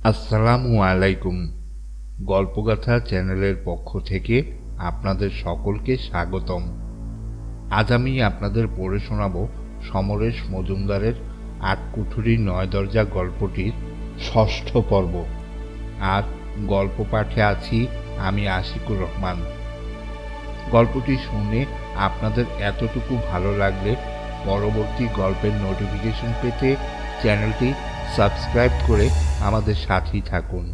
আসসালামু আলাইকুম। গল্পগাথা চ্যানেলের পক্ষ থেকে আপনাদের সকলকে স্বাগতম। আজ আমি আপনাদের পড়ে শোনাব সমরেশ মজুমদারের আটকুঠুরি নয় দরজা গল্পটির ষষ্ঠ পর্ব। আর গল্প পাঠে আছি আমি আশিকুর রহমান। গল্পটি শুনে আপনাদের এতটুকু ভালো লাগলে পরবর্তী গল্পের নোটিফিকেশন পেতে চ্যানেলটি সাবস্ক্রাইব করে আমাদের সাথেই থাকুন।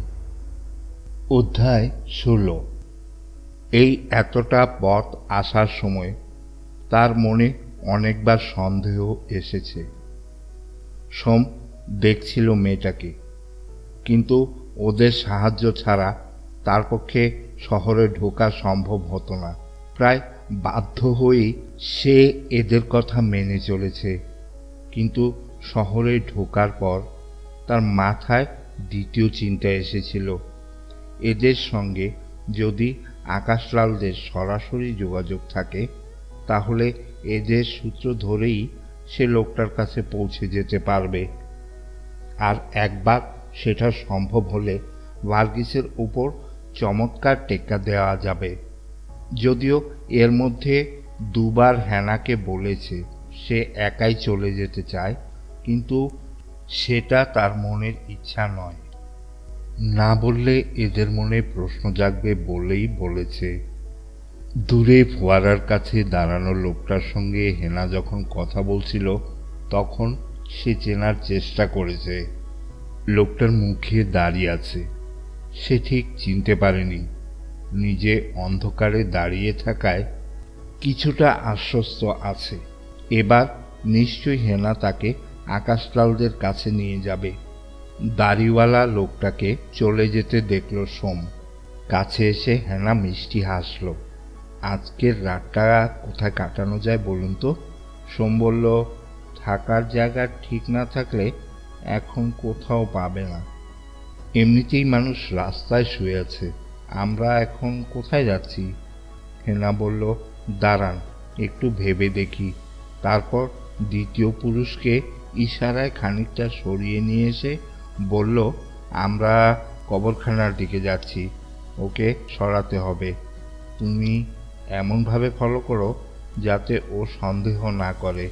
অধ্যায় 16। এই এতটা পথ আসার সময় তার মনে অনেকবার সন্দেহ এসেছে। সোম দেখছিল মেয়েটাকে, কিন্তু ওদের সাহায্য ছাড়া তার পক্ষে শহরে ঢোকা সম্ভব হতো না। প্রায় বাধ্য হয়েই সে এদের কথা মেনে চলেছে, কিন্তু শহরে ঢোকার পর তার মাথায় দ্বিতীয় চিন্তা এসেছিল। এদের সঙ্গে যদি আকাশলালদের সরাসরি যোগাযোগ থাকে, তাহলে এদের সূত্র ধরেই সে লোকটার কাছে পৌঁছে যেতে পারবে। আর একবার সেটা সম্ভব হলে ভার্গিসের উপর চমৎকার টেক্কা দেওয়া যাবে। যদিও এর মধ্যে দুবার হেনাকে বলেছে সে একাই চলে যেতে চায়, কিন্তু সেটা তার মনের ইচ্ছা নয়। না বললে এদের মনে প্রশ্ন জাগবে বলেই বলেছে। দূরে ফোয়ারার কাছে দাঁড়ানো লোকটার সঙ্গে হেনা যখন কথা বলছিল, তখন সে চেনার চেষ্টা করেছে। লোকটার মুখে দাঁড়িয়ে আছে, সে ঠিক চিনতে পারেনি। নিজে অন্ধকারে দাঁড়িয়ে থাকায় কিছুটা আশ্বস্ত আছে। এবার নিশ্চয়ই হেনা তাকে আকাশলালদের কাছে নিয়ে যাবে। দাড়িওয়ালা লোকটাকে চলে যেতে দেখল সোম। কাছে এসে হেনা মিষ্টি হাসল। আজকের রাতটা কোথায় কাটানো যায় বলুন তো? সোম বলল, থাকার জায়গা ঠিক না থাকলে এখন কোথাও পাবে না। এমনিতেই মানুষ রাস্তায় শুয়ে আছে, আমরা এখন কোথায় যাচ্ছি? হেনা বলল, দাঁড়ান একটু ভেবে দেখি। তারপর দ্বিতীয় পুরুষকে ইশারায় খানিকটা সরিয়ে নিয়ে এসে বলল, আমরা কবরখানার দিকে যাচ্ছি, ওকে সরাতে হবে। তুমি এমনভাবে ফলো করো যাতে ও সন্দেহ না করে।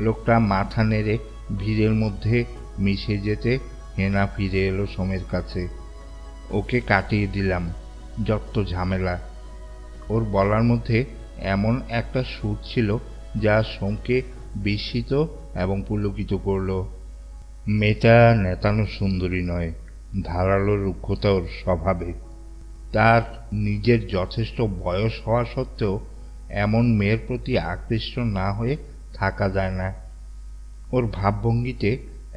লোকটা মাথা নেড়ে ভিড়ের মধ্যে মিশে যেতে হেনা ফিরে এলো সোমের কাছে। ওকে কাটিয়ে দিলাম, যত ঝামেলা। ওর বলার মধ্যে এমন একটা সুর ছিল যা সোমকে বিস্মিত এবং পুলকিত করল। মেয়েটা নেতানো সুন্দরী নয়, ধারালো রুক্ষতা ওর স্বভাবে। তার নিজের যথেষ্ট বয়স হওয়া সত্ত্বেও এমন মেয়ের প্রতি আকৃষ্ট না হয়ে থাকা যায় না। ওর ভাবভঙ্গিতে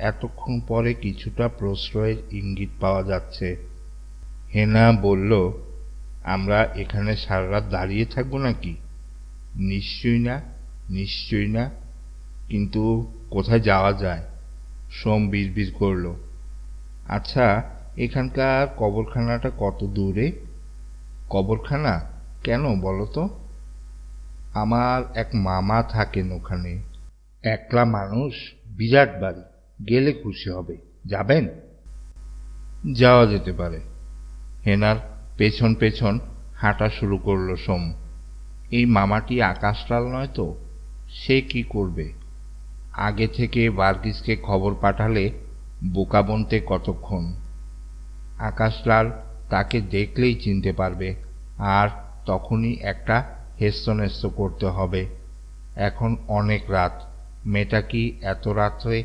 এতক্ষণ পরে কিছুটা প্রশ্রয়ের ইঙ্গিত পাওয়া যাচ্ছে। হেনা বলল, আমরা এখানে সারা রাত দাঁড়িয়ে থাকবো নাকি? নিশ্চয়ই না, নিশ্চয়ই না, কিন্তু কোথায় যাওয়া যায়? সোম বিড়বিড় করল। আচ্ছা, এখানকার কবরখানাটা কত দূরে? কবরখানা কেন বলো তো? আমার এক মামা থাকেন ওখানে। একলা মানুষ, বিরাট বাড়ি, গেলে খুশি হবে। যাবেন? যাওয়া যেতে পারে। হেনার পেছন পেছন হাঁটা শুরু করল সোম। এই মামাটি আকাশলাল নয় তো? সে কি করবে? আগে থেকে ভার্গিসকে খবর পাঠালে বোকা বনতে কতক্ষণ। আকাশলাল তাকে দেখলেই চিনতে পারবে, আর তখনই একটা হেস্তনেস্ত করতে হবে। এখন অনেক রাত, মেয়েটা কি এত রাত্রে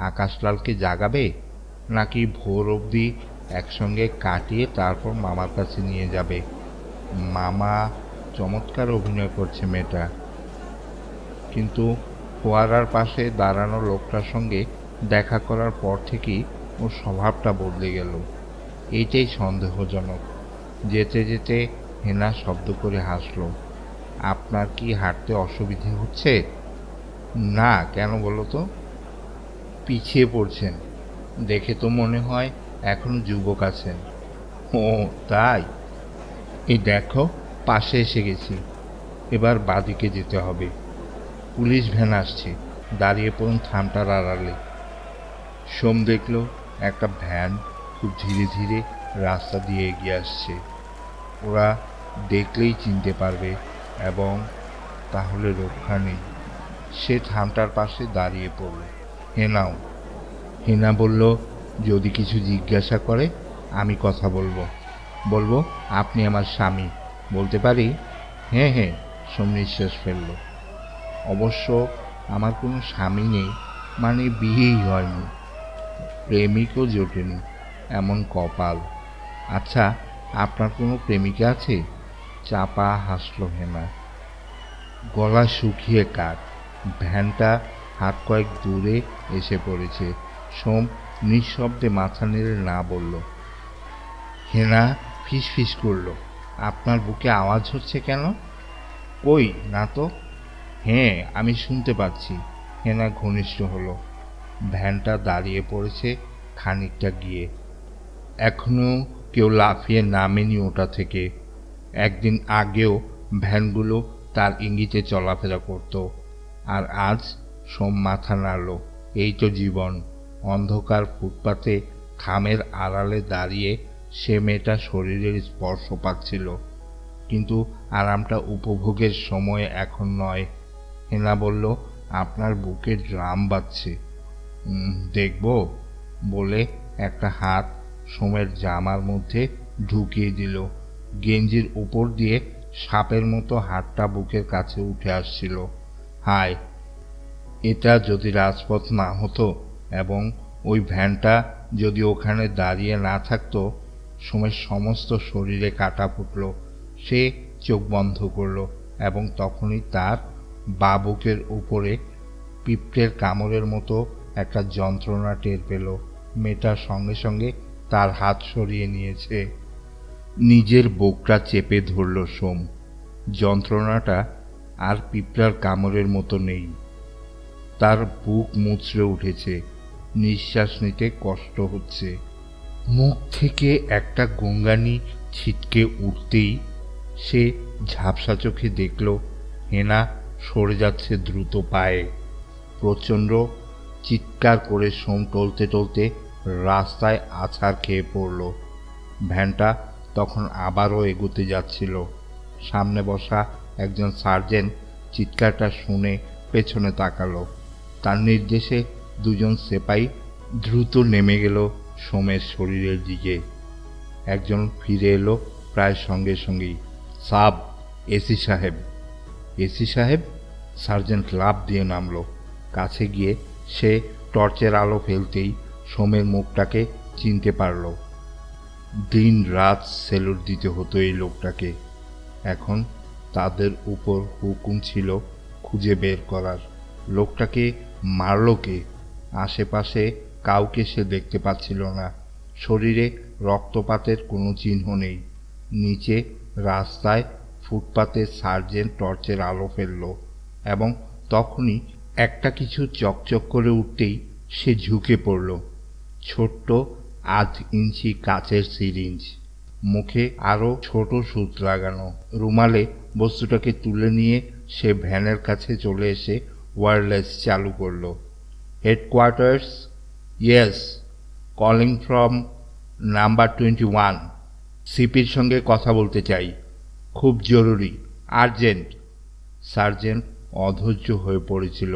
আকাশলালকে জাগাবে, নাকি ভোর অবধি একসঙ্গে কাটিয়ে তারপর মামার কাছে নিয়ে যাবে? মামা চমৎকার অভিনয় করছে মেয়েটা। কিন্তু ফোয়ারার পাশে দাঁড়ানো লোকটার সঙ্গে দেখা করার পর থেকেই ওর স্বভাবটা বদলে গেল। এইটাই সন্দেহজনক। যেতে যেতে হেনা শব্দ করে হাসল। আপনার কি হাঁটতে অসুবিধে হচ্ছে? না, কেন বলো তো? পিছিয়ে পড়ছেন, দেখে তো মনে হয় এখনো যুবক আছেন। ও তাই? এই দেখো, পাশে এসে গেছি। এবার বাঁদিকে যেতে হবে। পুলিশ ভ্যান আসছে, দাঁড়িয়ে পড়ুন থামটার আড়ালে। সোম দেখল একটা ভ্যান খুব ধীরে ধীরে রাস্তা দিয়ে এগিয়ে আসছে। ওরা দেখলেই চিনতে পারবে এবং তাহলে রক্ষা নেই। সে থামটার পাশে দাঁড়িয়ে পড়ল। হেনাও। হেনা বলল, যদি কিছু জিজ্ঞাসা করে আমি কথা বলবো। বলবো আপনি আমার স্বামী। বলতে পারি? হ্যাঁ হ্যাঁ, সোম নিঃশ্বাস ফেলল। অবশ্য আমার কোনো স্বামী নেই, মানে বিয়েই হয়নি, প্রেমিকও জোটেনি, এমন কপাল। আচ্ছা, আপনার কোনো প্রেমিকা আছে? চাপা হাসল হেনা। গলা শুকিয়ে কাঠ। ভ্যানটা হাত কয়েক দূরে এসে পড়েছে। সোম নিঃশব্দে মাথা নেড়ে না বলল। হেনা ফিসফিস করল, আপনার বুকে আওয়াজ হচ্ছে কেন? কই না তো। হ্যাঁ, আমি শুনতে পাচ্ছি। হেনা ঘনিষ্ঠ হলো। ভ্যানটা দাঁড়িয়ে পড়েছে খানিকটা গিয়ে। এখনো কেউ লাফিয়ে নামেনি ওটা থেকে। একদিন আগেও ভ্যানগুলো তার ইঙ্গিতে চলাফেরা করত, আর আজ সোম মাথা নাড়ল। এই তো জীবন। অন্ধকার ফুটপাতে খামের আড়ালে দাঁড়িয়ে সে মেয়েটা শরীরের স্পর্শ পাচ্ছিল, কিন্তু আরামটা উপভোগের সময় এখন নয়। হেনা বলল, আপনার বুকে ড্রাম বাজছে। দেখব বলে একটা হাত সোমের জামার মধ্যে ঢুকিয়ে দিল। গেঞ্জির উপর দিয়ে সাপের মতো হাতটা বুকের কাছে উঠে আসছিল। হায়, এটা যদি রাজপথ না হতো এবং ওই ভ্যানটা যদি ওখানে দাঁড়িয়ে না থাকতো। সোমের সমস্ত শরীরে কাঁটা ফুটল। সে চোখ বন্ধ করল এবং তখনই তার বা বুকের উপরে পিঁপড়ের কামড়ের মতো একটা যন্ত্রণা টের পেল। মেয়েটার সঙ্গে সঙ্গে তার হাত সরিয়ে নিয়েছে। নিজের বুকটা চেপে ধরল সোম। যন্ত্রণাটা আর পিঁপড়ার কামড়ের মতো নেই। তার বুক মুচড়ে উঠেছে, নিঃশ্বাস নিতে কষ্ট হচ্ছে। মুখ থেকে একটা গঙ্গানি ছিটকে উঠতেই সে ঝাপসা চোখে দেখল হেনা সরে যাচ্ছে দ্রুত পায়ে। প্রচণ্ড চিৎকার করে সোম টলতে টলতে রাস্তায় আছাড় খেয়ে পড়ল। ভ্যানটা তখন আবারও এগোতে যাচ্ছিল। সামনে বসা একজন সার্জেন্ট চিৎকারটা শুনে পেছনে তাকালো। তার নির্দেশে দুজন সেপাই দ্রুত নেমে গেল সোমের শরীরের দিকে। একজন ফিরে এলো প্রায় সঙ্গে সঙ্গেই। সাব, এসি সাহেব। এসি সাহেব? সার্জেন্ট লাফ দিয়ে নামলো। কাছে গিয়ে সে টর্চের আলো ফেলতেই সোমের মুখটাকে চিনতে পারল। দিন রাত সেলুট দিতে হতো এই লোকটাকে। এখন তাদের উপর হুকুম ছিল খুঁজে বের করার। লোকটাকে মারল কে? আশেপাশে কাউকে সে দেখতে পাচ্ছিল না। শরীরে রক্তপাতের কোনো চিহ্ন নেই। নিচে রাস্তায় ফুটপাতে সার্জেন্ট টর্চের আলো ফেলল এবং তখনই একটা কিছু চকচক করে উঠতেই সে ঝুঁকে পড়ল। ছোট্ট 1/2 ইঞ্চি কাচের সিরিঞ্জ, মুখে আরও ছোট সুচ লাগানো। রুমালে বস্তুটাকে তুলে নিয়ে সে ভ্যানের কাছে চলে এসে ওয়্যারলেস চালু করল। Headquarters? Yes, calling from number 21। সিপির সঙ্গে কথা বলতে চাই, খুব জরুরি, আর্জেন্ট। সার্জেন্ট অধৈর্য হয়ে পড়েছিল।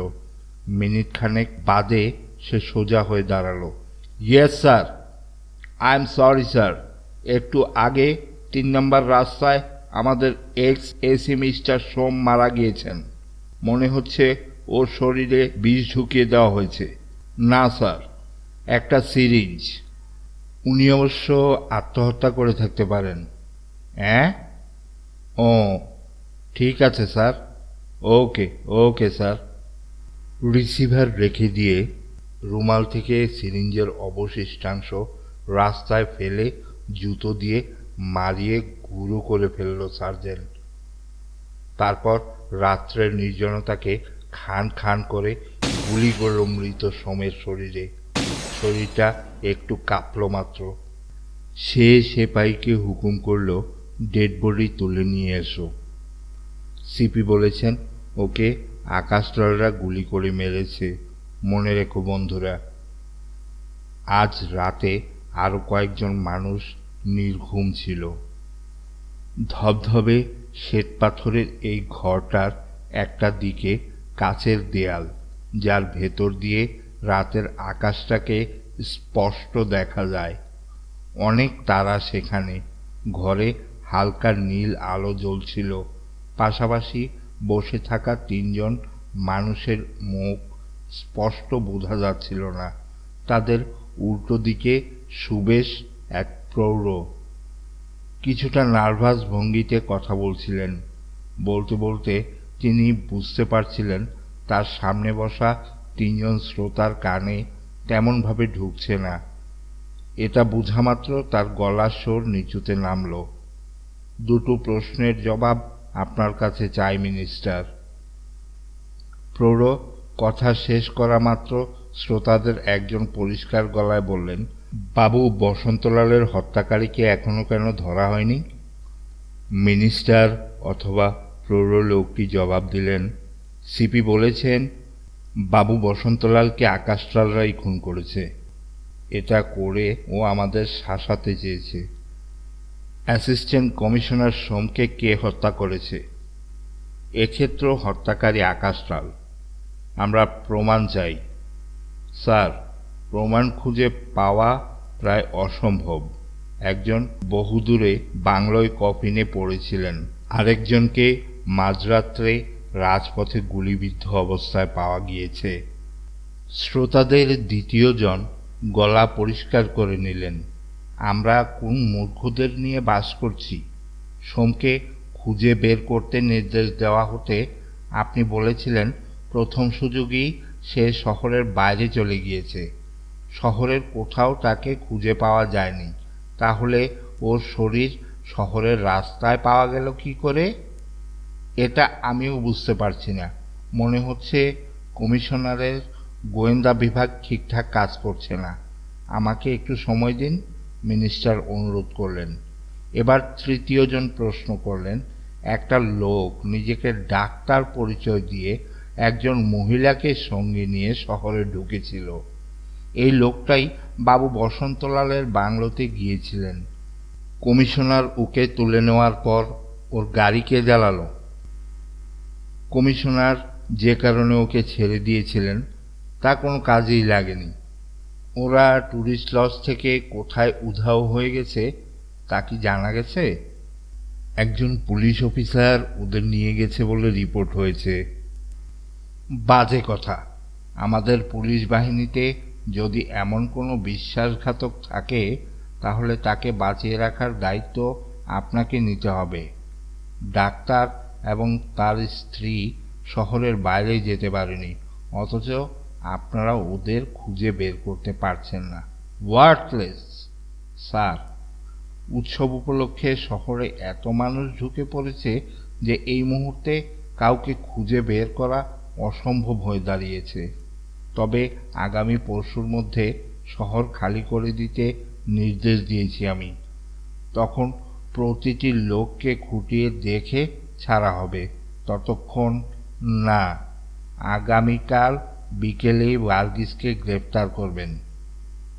মিনিট খানেক বাদে সে সোজা হয়ে দাঁড়ালো। Yes sir. I am sorry sir, একটু আগে 3 নম্বর রাস্তায় আমাদের এক্স এসি মিস্টার সোম মারা গিয়েছেন। মনে হচ্ছে ওর শরীরে বিষ ঢুকিয়ে দেওয়া হয়েছে। না স্যার, একটা সিরিঞ্জ। উনি অবশ্য আত্মহত্যা করে থাকতে পারেন। হ্যাঁ? ও ঠিক আছে স্যার। ওকে ওকে স্যার। রিসিভার রেখে দিয়ে রুমাল থেকে সিরিঞ্জের অবশিষ্টাংশ রাস্তায় ফেলে জুতো দিয়ে মারিয়ে গুঁড়ো করে ফেলল সার্জেন্ট। তারপর রাত্রের নির্জনতাকে খান খান করে গুলি করল মৃত সোমের শরীরে। শরীরটা একটু কাঁপল মাত্র। সে সেপাইকে হুকুম করল, ডেড বডি তুলে নিয়ে এসো। সিপি বলেছেন ওকে আকাশদলরা গুলি করে মেরেছে। মনে রেখো বন্ধুরা, আজ রাতে আরও কয়েকজন মানুষ নির্ঘুম ছিল। ধবধবে শ্বেতপাথরের এই ঘরটার একটা দিকে কাচের দেয়াল, যার ভেতর দিয়ে রাতের আকাশটাকে স্পষ্ট দেখা যায়। অনেক তারা সেখানে। ঘরে হালকা নীল আলো জ্বলছিল। পাশাপাশি বসে থাকা তিনজন মানুষের মুখ স্পষ্ট বোঝা যাচ্ছিল না। তাদের উল্টো দিকে সুবেশ এক প্রৌঢ় কিছুটা নার্ভাস ভঙ্গিতে কথা বলছিলেন। বলতে বলতে তিনি বুঝতে পারছিলেন তার সামনে বসা তিনজন শ্রোতার কানে তেমনভাবে ঢুকছে না। এটা বোঝামাত্র তার গলার স্বর নিচুতে নামল। দুটো প্রশ্নের জবাব আপনার কাছে চাই মিনিস্টার। প্রৌঢ় কথা শেষ করা মাত্র শ্রোতাদের একজন পরিষ্কার গলায় বললেন, বাবু বসন্তলালের হত্যাকারীকে এখনো কেন ধরা হয়নি? মিনিস্টার অথবা প্রৌঢ় লোকটি জবাব দিলেন, সিপি বলেছেন বাবু বসন্তলালকে আকাশলালরাই খুন করেছে। এটা করে ও আমাদের শাসাতে চেয়েছে। অ্যাসিস্ট্যান্ট কমিশনার সোমকে কে হত্যা করেছে? এক্ষেত্রেও হত্যাকারী আকাশলাল। আমরা প্রমাণ চাই। স্যার, প্রমাণ খুঁজে পাওয়া প্রায় অসম্ভব। একজন বহুদূরে বাংলোয় কফিনে পড়েছিলেন, আরেকজনকে মাঝরাত্রে রাজপথে গুলিবিদ্ধ অবস্থায় পাওয়া গিয়েছে। শ্রোতাদের দ্বিতীয়জন গলা পরিষ্কার করে নিলেন, আমরা কোন মূর্খদের নিয়ে বাস করছি? সোমকে খুঁজে বের করতে নির্দেশ দেওয়া হতে আপনি বলেছিলেন প্রথম সুযোগেই সে শহরের বাইরে চলে গিয়েছে। শহরের কোথাও তাকে খুঁজে পাওয়া যায়নি। তাহলে ওর শরীর শহরের রাস্তায় পাওয়া গেল কি করে? এটা আমিও বুঝতে পারছি না। মনে হচ্ছে কমিশনারের গোয়েন্দা বিভাগ ঠিকঠাক কাজ করছে না। আমাকে একটু সময় দিন, মিনিস্টার অনুরোধ করলেন। এবার তৃতীয়জন প্রশ্ন করলেন, একটা লোক নিজেকে ডাক্তার পরিচয় দিয়ে একজন মহিলাকে সঙ্গে নিয়ে শহরে ঢুকেছিল। এই লোকটাই বাবু বসন্তলালের বাংলোতে গিয়েছিলেন। কমিশনার ওকে তুলে নেওয়ার পর ওর গাড়ি কে জ্বালালো? কমিশনার যে কারণে ওকে ছেড়ে দিয়েছিলেন তা কোনো কাজেই লাগেনি। ওরা ট্যুরিস্ট লজ থেকে কোথায় উধাও হয়ে গেছে তা কি জানা গেছে? একজন পুলিশ অফিসার ওদের নিয়ে গেছে বলে রিপোর্ট হয়েছে। বাজে কথা। আমাদের পুলিশ বাহিনীতে যদি এমন কোনো বিশ্বাসঘাতক থাকে তাহলে তাকে বাঁচিয়ে রাখার দায়িত্ব আপনাকে নিতে হবে। ডাক্তার এবং তার স্ত্রী শহরের বাইরে যেতে পারেনি, অথচ আপনারা ওদের খুঁজে বের করতে পারছেন না। ওয়ার্থলেস। স্যার, উৎসব উপলক্ষে শহরে এত মানুষ ঢুকে পড়েছে যে এই মুহূর্তে কাউকে খুঁজে বের করা অসম্ভব হয়ে দাঁড়িয়েছে। তবে আগামী পরশুর মধ্যে শহর খালি করে দিতে নির্দেশ দিয়েছি আমি। তখন প্রতিটি লোককে খুঁটিয়ে দেখে ছাড়া হবে। ততক্ষণ না, আগামীকাল বিকেলেই ভার্গিসকে গ্রেফতার করবেন।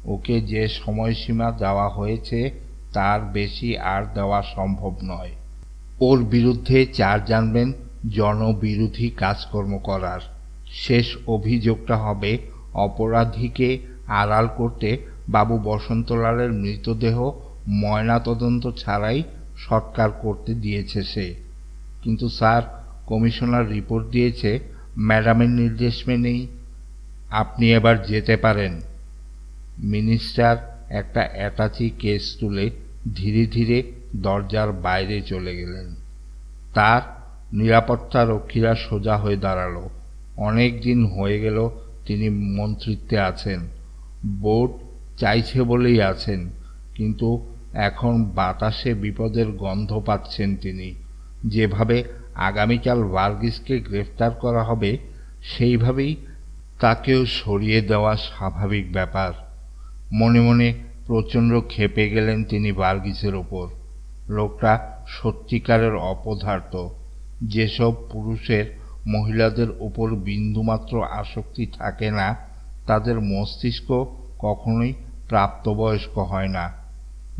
ওকে যে সময়সীমা দেওয়া হয়েছে তার বেশি আর দেওয়া সম্ভব নয়। ওর বিরুদ্ধে চার্জ জানবেন জনবিরোধী কাজকর্ম করার। শেষ অভিযোগটা হবে অপরাধীকে আড়াল করতে বাবু বসন্তলালের মৃতদেহ ময়নাতদন্ত ছাড়াই সৎকার করতে দিয়েছে সে। কিন্তু স্যার, কমিশনার রিপোর্ট দিয়েছে ম্যাডামের নির্দেশ মেনেই। আপনি এবার যেতে পারেন। মিনিস্টার একটা অ্যাটাচি কেস তুলে ধীরে ধীরে দরজার বাইরে চলে গেলেন। তার নিরাপত্তা রক্ষীরা সোজা হয়ে দাঁড়ালো। অনেক দিন হয়ে গেল তিনি মন্ত্রিত্বে আছেন, বোর্ড চাইছে বলেই আছেন, কিন্তু এখন বাতাসে বিপদের গন্ধ পাচ্ছেন তিনি। যেভাবে আগামীকাল ভার্গিসকে গ্রেফতার করা হবে সেইভাবেই তাকেও সরিয়ে দেওয়া স্বাভাবিক ব্যাপার। মনে মনে প্রচণ্ড ক্ষেপে গেলেন তিনি ভার্গিসের ওপর। লোকটা সত্যিকারের অপদার্থ। যেসব পুরুষের মহিলাদের ওপর বিন্দুমাত্র আসক্তি থাকে না তাদের মস্তিষ্ক কখনোই প্রাপ্তবয়স্ক হয় না।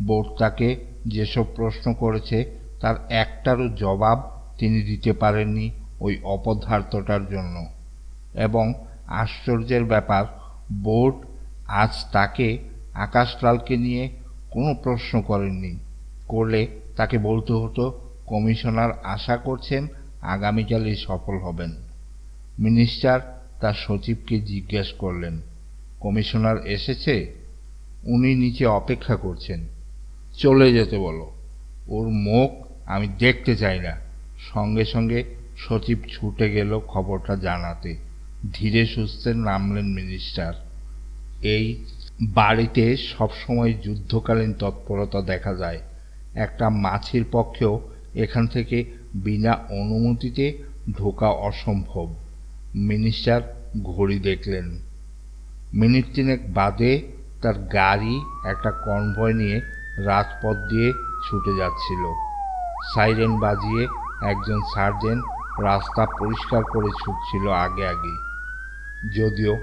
বোর্ড তাকে যেসব প্রশ্ন করেছে তার একটারও জবাব তিনি দিতে পারেননি ওই অপদার্থটার জন্য। এবং আশ্চর্যের ব্যাপার, বোর্ড আজ তাকে আকাশলালকে নিয়ে কোনো প্রশ্ন করেননি। করলে তাকে বলতে হতো কমিশনার আশা করছেন আগামীকালই সফল হবেন। মিনিস্টার তার সচিবকে জিজ্ঞেস করলেন, কমিশনার এসেছে? উনি নিচে অপেক্ষা করছেন। চলে যেতে বলো, ওর মুখ আমি দেখতে চাই না। সঙ্গে সঙ্গে সচিব ছুটে গেল খবরটা জানাতে। ধীরে সুস্থে নামলেন মিনিস্টার। এই বাড়িতে সবসময় যুদ্ধকালীন তৎপরতা দেখা যায়। একটা মাছির পক্ষেও এখান থেকে বিনা অনুমতিতে ঢোকা অসম্ভব। মিনিস্টার ঘড়ি দেখলেন। মিনিট তিনেক বাদে তার গাড়ি একটা কনভয় নিয়ে রাজপথ দিয়ে ছুটে যাচ্ছিল। সাইরেন বাজিয়ে একজন সার্জেন্ট রাস্তা পরিষ্কার করে ছুটছিল আগে আগে। যদিও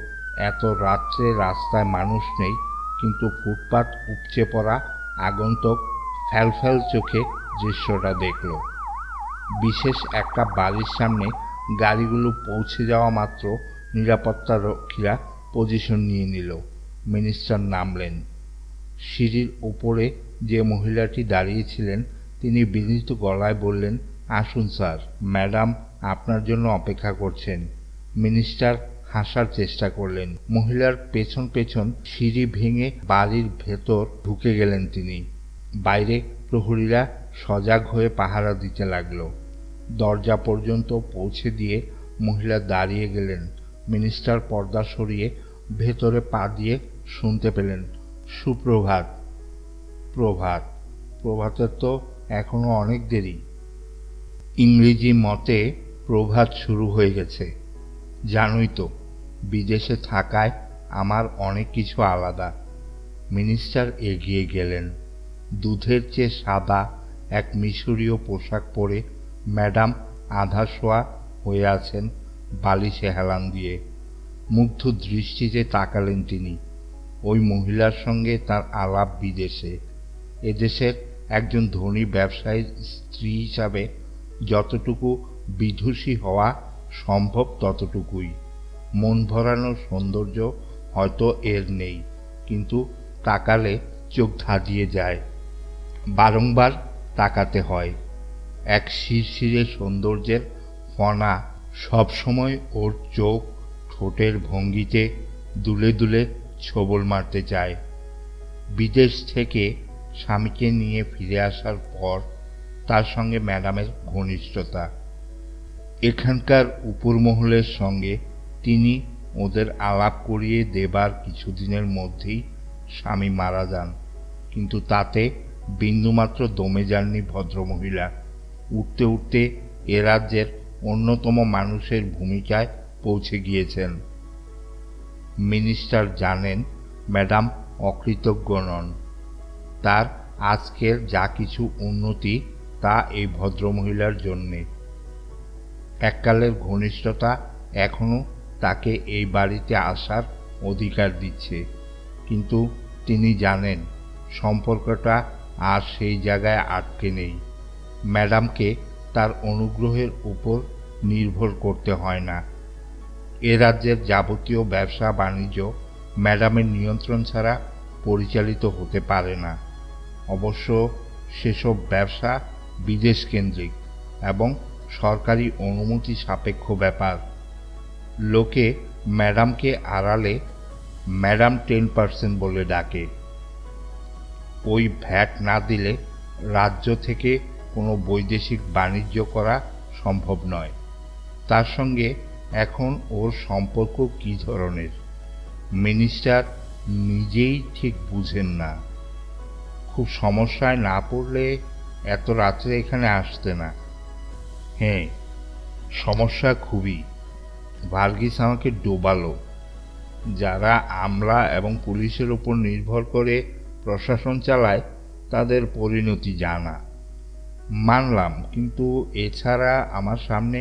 এত রাত্রে রাস্তায় মানুষ নেই, কিন্তু ফুটপাত উপচে পড়া আগন্তুক ফ্যালফ্যাল চোখে দৃশ্যটা দেখল। বিশেষ একটা বাড়ির সামনে গাড়িগুলো পৌঁছে যাওয়া মাত্র নিরাপত্তা রক্ষীরা পজিশন নিয়ে নিল। মিনিস্টার নামলেন। সিঁড়ির উপরে যে মহিলাটি দাঁড়িয়েছিলেন তিনি বিনীত গলায় বললেন, আসুন স্যার, ম্যাডাম আপনার জন্য অপেক্ষা করছেন। মিনিস্টার হাসার চেষ্টা করলেন। মহিলার পেছন পেছন সিঁড়ি ভেঙে বাড়ির ভেতর ঢুকে গেলেন তিনি। বাইরে প্রহরীরা সজাগ হয়ে পাহারা দিতে লাগলো। দরজা পর্যন্ত পৌঁছে দিয়ে মহিলা দাঁড়িয়ে গেলেন। মিনিস্টার পর্দা সরিয়ে ভেতরে পা দিয়ে শুনতে পেলেন, সুপ্রভাত। প্রভাত? প্রভাতের তো এখনো অনেক দেরি। ইংরেজি মতে প্রভাত শুরু হয়ে গেছে। জানোই তো, বিদেশে থাকায় আমার অনেক কিছু আলাদা। মিনিস্টার এগিয়ে গেলেন। দুধের চেয়ে সাদা এক মিশরীয় পোশাক পরে ম্যাডাম আধা শোয়া হয়ে আছেন বালিশে হেলান দিয়ে। মুগ্ধ দৃষ্টিতে তাকালেন তিনি। ওই মহিলার সঙ্গে তার আলাপ বিদেশে। এদেশের একজন ধনী ব্যবসায়ীর স্ত্রী হিসাবে যতটুকু বিদুষী হওয়া সম্ভব ততটুকুই। মন ভরানোর সৌন্দর্য হয়তো এর নেই, কিন্তু তাকালে চোখ ধাঁধিয়ে যায়। বারংবার তাকাতে হয়। এক শিরশিরে সৌন্দর্যের ফনা সবসময় ওর চোখ ঠোঁটের ভঙ্গিতে দুলে দুলে ছোবল মারতে চায়। বিদেশ থেকে স্বামীকে নিয়ে ফিরে আসার পর তার সঙ্গে ম্যাডামের ঘনিষ্ঠতা। এখানকার উপরমহলের সঙ্গে তিনি ওদের আলাপ করিয়ে দেবার কিছুদিনের মধ্যেই স্বামী মারা যান, কিন্তু তাতে বিন্দুমাত্র দমে যাননি ভদ্রমহিলা। উঠতে উঠতে এ রাজ্যের অন্যতম মানুষের ভূমিকায় পৌঁছে গিয়েছেন। মিনিস্টার জানেন ম্যাডাম অকৃতজ্ঞ নন। তার আজকের যা কিছু উন্নতি তা এই ভদ্রমহিলার জন্যে। এককালের ঘনিষ্ঠতা এখনো তাকে এই বাড়িতে আসার অধিকার দিচ্ছে, কিন্তু তিনি জানেন সম্পর্কটা আর সেই জায়গায় আটকে নেই। ম্যাডামকে তার অনুগ্রহের উপর নির্ভর করতে হয় না। এ রাজ্যের যাবতীয় ব্যবসা বাণিজ্য ম্যাডামের নিয়ন্ত্রণ ছাড়া পরিচালিত হতে পারে না। অবশ্য সেসব ব্যবসা বিদেশ কেন্দ্রিক এবং সরকারি অনুমতি সাপেক্ষ ব্যাপার। লোকে ম্যাডামকে আড়ালে ম্যাডাম 10% বলে ডাকে। ওই ভ্যাট না দিলে রাজ্য থেকে কোনো বৈদেশিক বাণিজ্য করা সম্ভব নয়। তার সঙ্গে এখন ওর সম্পর্ক কী ধরনের মিনিস্টার নিজেই ঠিক বুঝেন না। খুব সমস্যায় না পড়লে এত রাত্রে এখানে আসতে না। হ্যাঁ, সমস্যা খুবই। ভার্গিস আমাকে ডোবালো। যারা আমলা এবং পুলিশের উপর নির্ভর করে প্রশাসন চালায় তাদের পরিণতি জানা। মানলাম, কিন্তু এছাড়া আমার সামনে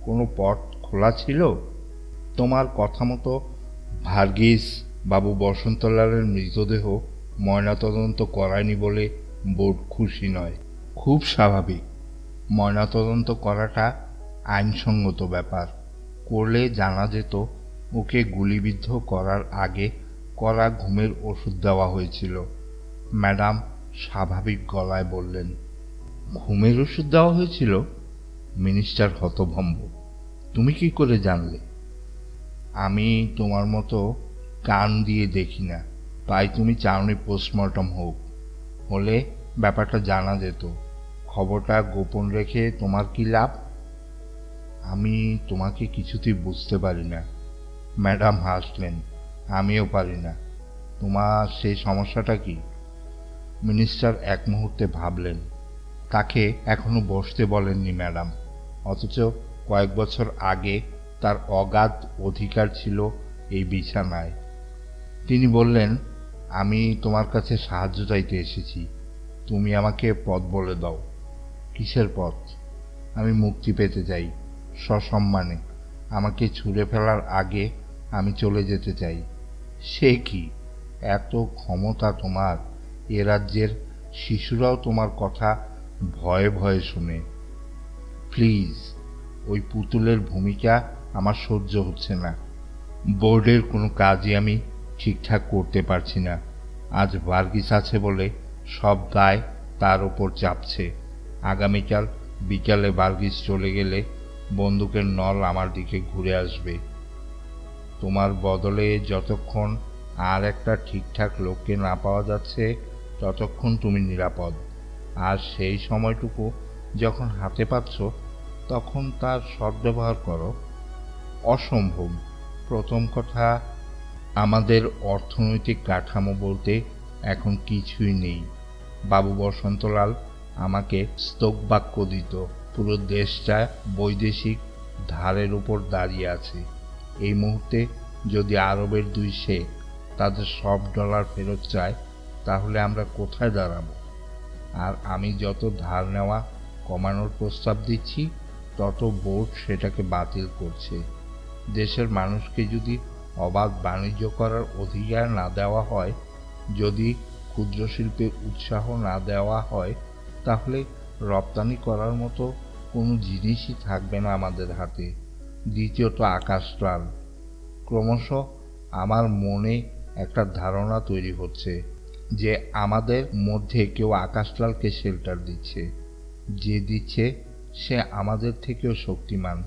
কোনো পথ খোলা ছিল? তোমার কথা মতো ভার্গিস বাবু বসন্তলালের মৃতদেহ ময়নাতদন্ত করায়নি বলে বোর্ড খুশি নয়। খুব স্বাভাবিক, ময়নাতদন্ত করাটা আইনসঙ্গত ব্যাপার। করলে জানা যেত ওকে গুলিবিদ্ধ করার আগে কড়া ঘুমের ওষুধ দেওয়া হয়েছিল। ম্যাডাম স্বাভাবিক গলায় বললেন, ঘুমের ওষুধ দেওয়া হয়েছিল? মিনিস্টার হতভম্ব। তুমি কি করে জানলে? আমি তোমার মতো কান দিয়ে দেখি না, তাই তুমি চাওনি পোস্টমর্টম হোক। হলে ব্যাপারটা জানা যেত। খবরটা গোপন রেখে তোমার কি লাভ? আমি তোমাকে কিছুতেই বুঝতে পারি না। ম্যাডাম হাসলেন। আমিও পারি না। তোমার সেই সমস্যাটা কি? মিনিস্টার এক মুহূর্তে ভাবলেন। তাকে এখনো বসতে বলেননি ম্যাডাম, অথচ কয়েক বছর আগে তার অগাধ অধিকার ছিল এই বিছানায়। তিনি বললেন, আমি তোমার কাছে সাহায্য চাইতে এসেছি। তুমি আমাকে পথ বলে দাও। কিসের পথ? আমি মুক্তি পেতে চাই, সসম্মানে। আমাকে ছুঁড়ে ফেলার আগে আমি চলে যেতে চাই। সে কি? এত ক্ষমতা তোমার! এ রাজ্যের শিশুরাও তোমার কথা ভয়ে ভয়ে শুনে। প্লিজ, ওই পুতুলের ভূমিকা আমার সহ্য হচ্ছে না। বোর্ডের কোনো কাজই আমি ঠিকঠাক করতে পারছি না। আজ ভার্গিস আছে বলে সব দায় তার ওপর চাপছে। আগামীকাল বিকালে ভার্গিস চলে গেলে বন্দুকের নল আমার দিকে ঘুরে আসবে। তোমার বদলে যতক্ষণ আর একটা ঠিকঠাক লোককে না পাওয়া যাচ্ছে ততক্ষণ তুমি নিরাপদ। আর সেই সময়টুকু যখন হাতে পাচ্ছ তখন তার সদ্ব্যবহার করো। অসম্ভব। প্রথম কথা, আমাদের অর্থনৈতিক কাঠামো বলতে এখন কিছুই নেই। বাবু বসন্তলাল আমাকে স্তোকবাক্য দিত, পুরো দেশটা বৈদেশিক ধারের উপর দাঁড়িয়ে আছে। এই মুহূর্তে যদি আরবের 2 শেখ তাদের সব ডলার ফেরত চায়, তাহলে আমরা কোথায় দাঁড়াবো? আর আমি যত ধার নেওয়া কমানোর প্রস্তাব দিচ্ছি, তত বোর্ড সেটাকে বাতিল করছে। দেশের মানুষকে যদি অবাধ বাণিজ্য করার অধিকার না দেওয়া হয়, যদি ক্ষুদ্র শিল্পে উৎসাহ না দেওয়া হয়, তাহলে রপ্তানি করার মতো কোনো জিনিসই থাকবে না আমাদের হাতে। দ্বিতীয়ত, আকাশলাল। ক্রমশ আমার মনে একটা ধারণা তৈরি হচ্ছে যে আমাদের মধ্যে কেউ আকাশলালকে শেল্টার দিচ্ছে। যে দিচ্ছে সে আমাদের থেকেও শক্তিমান।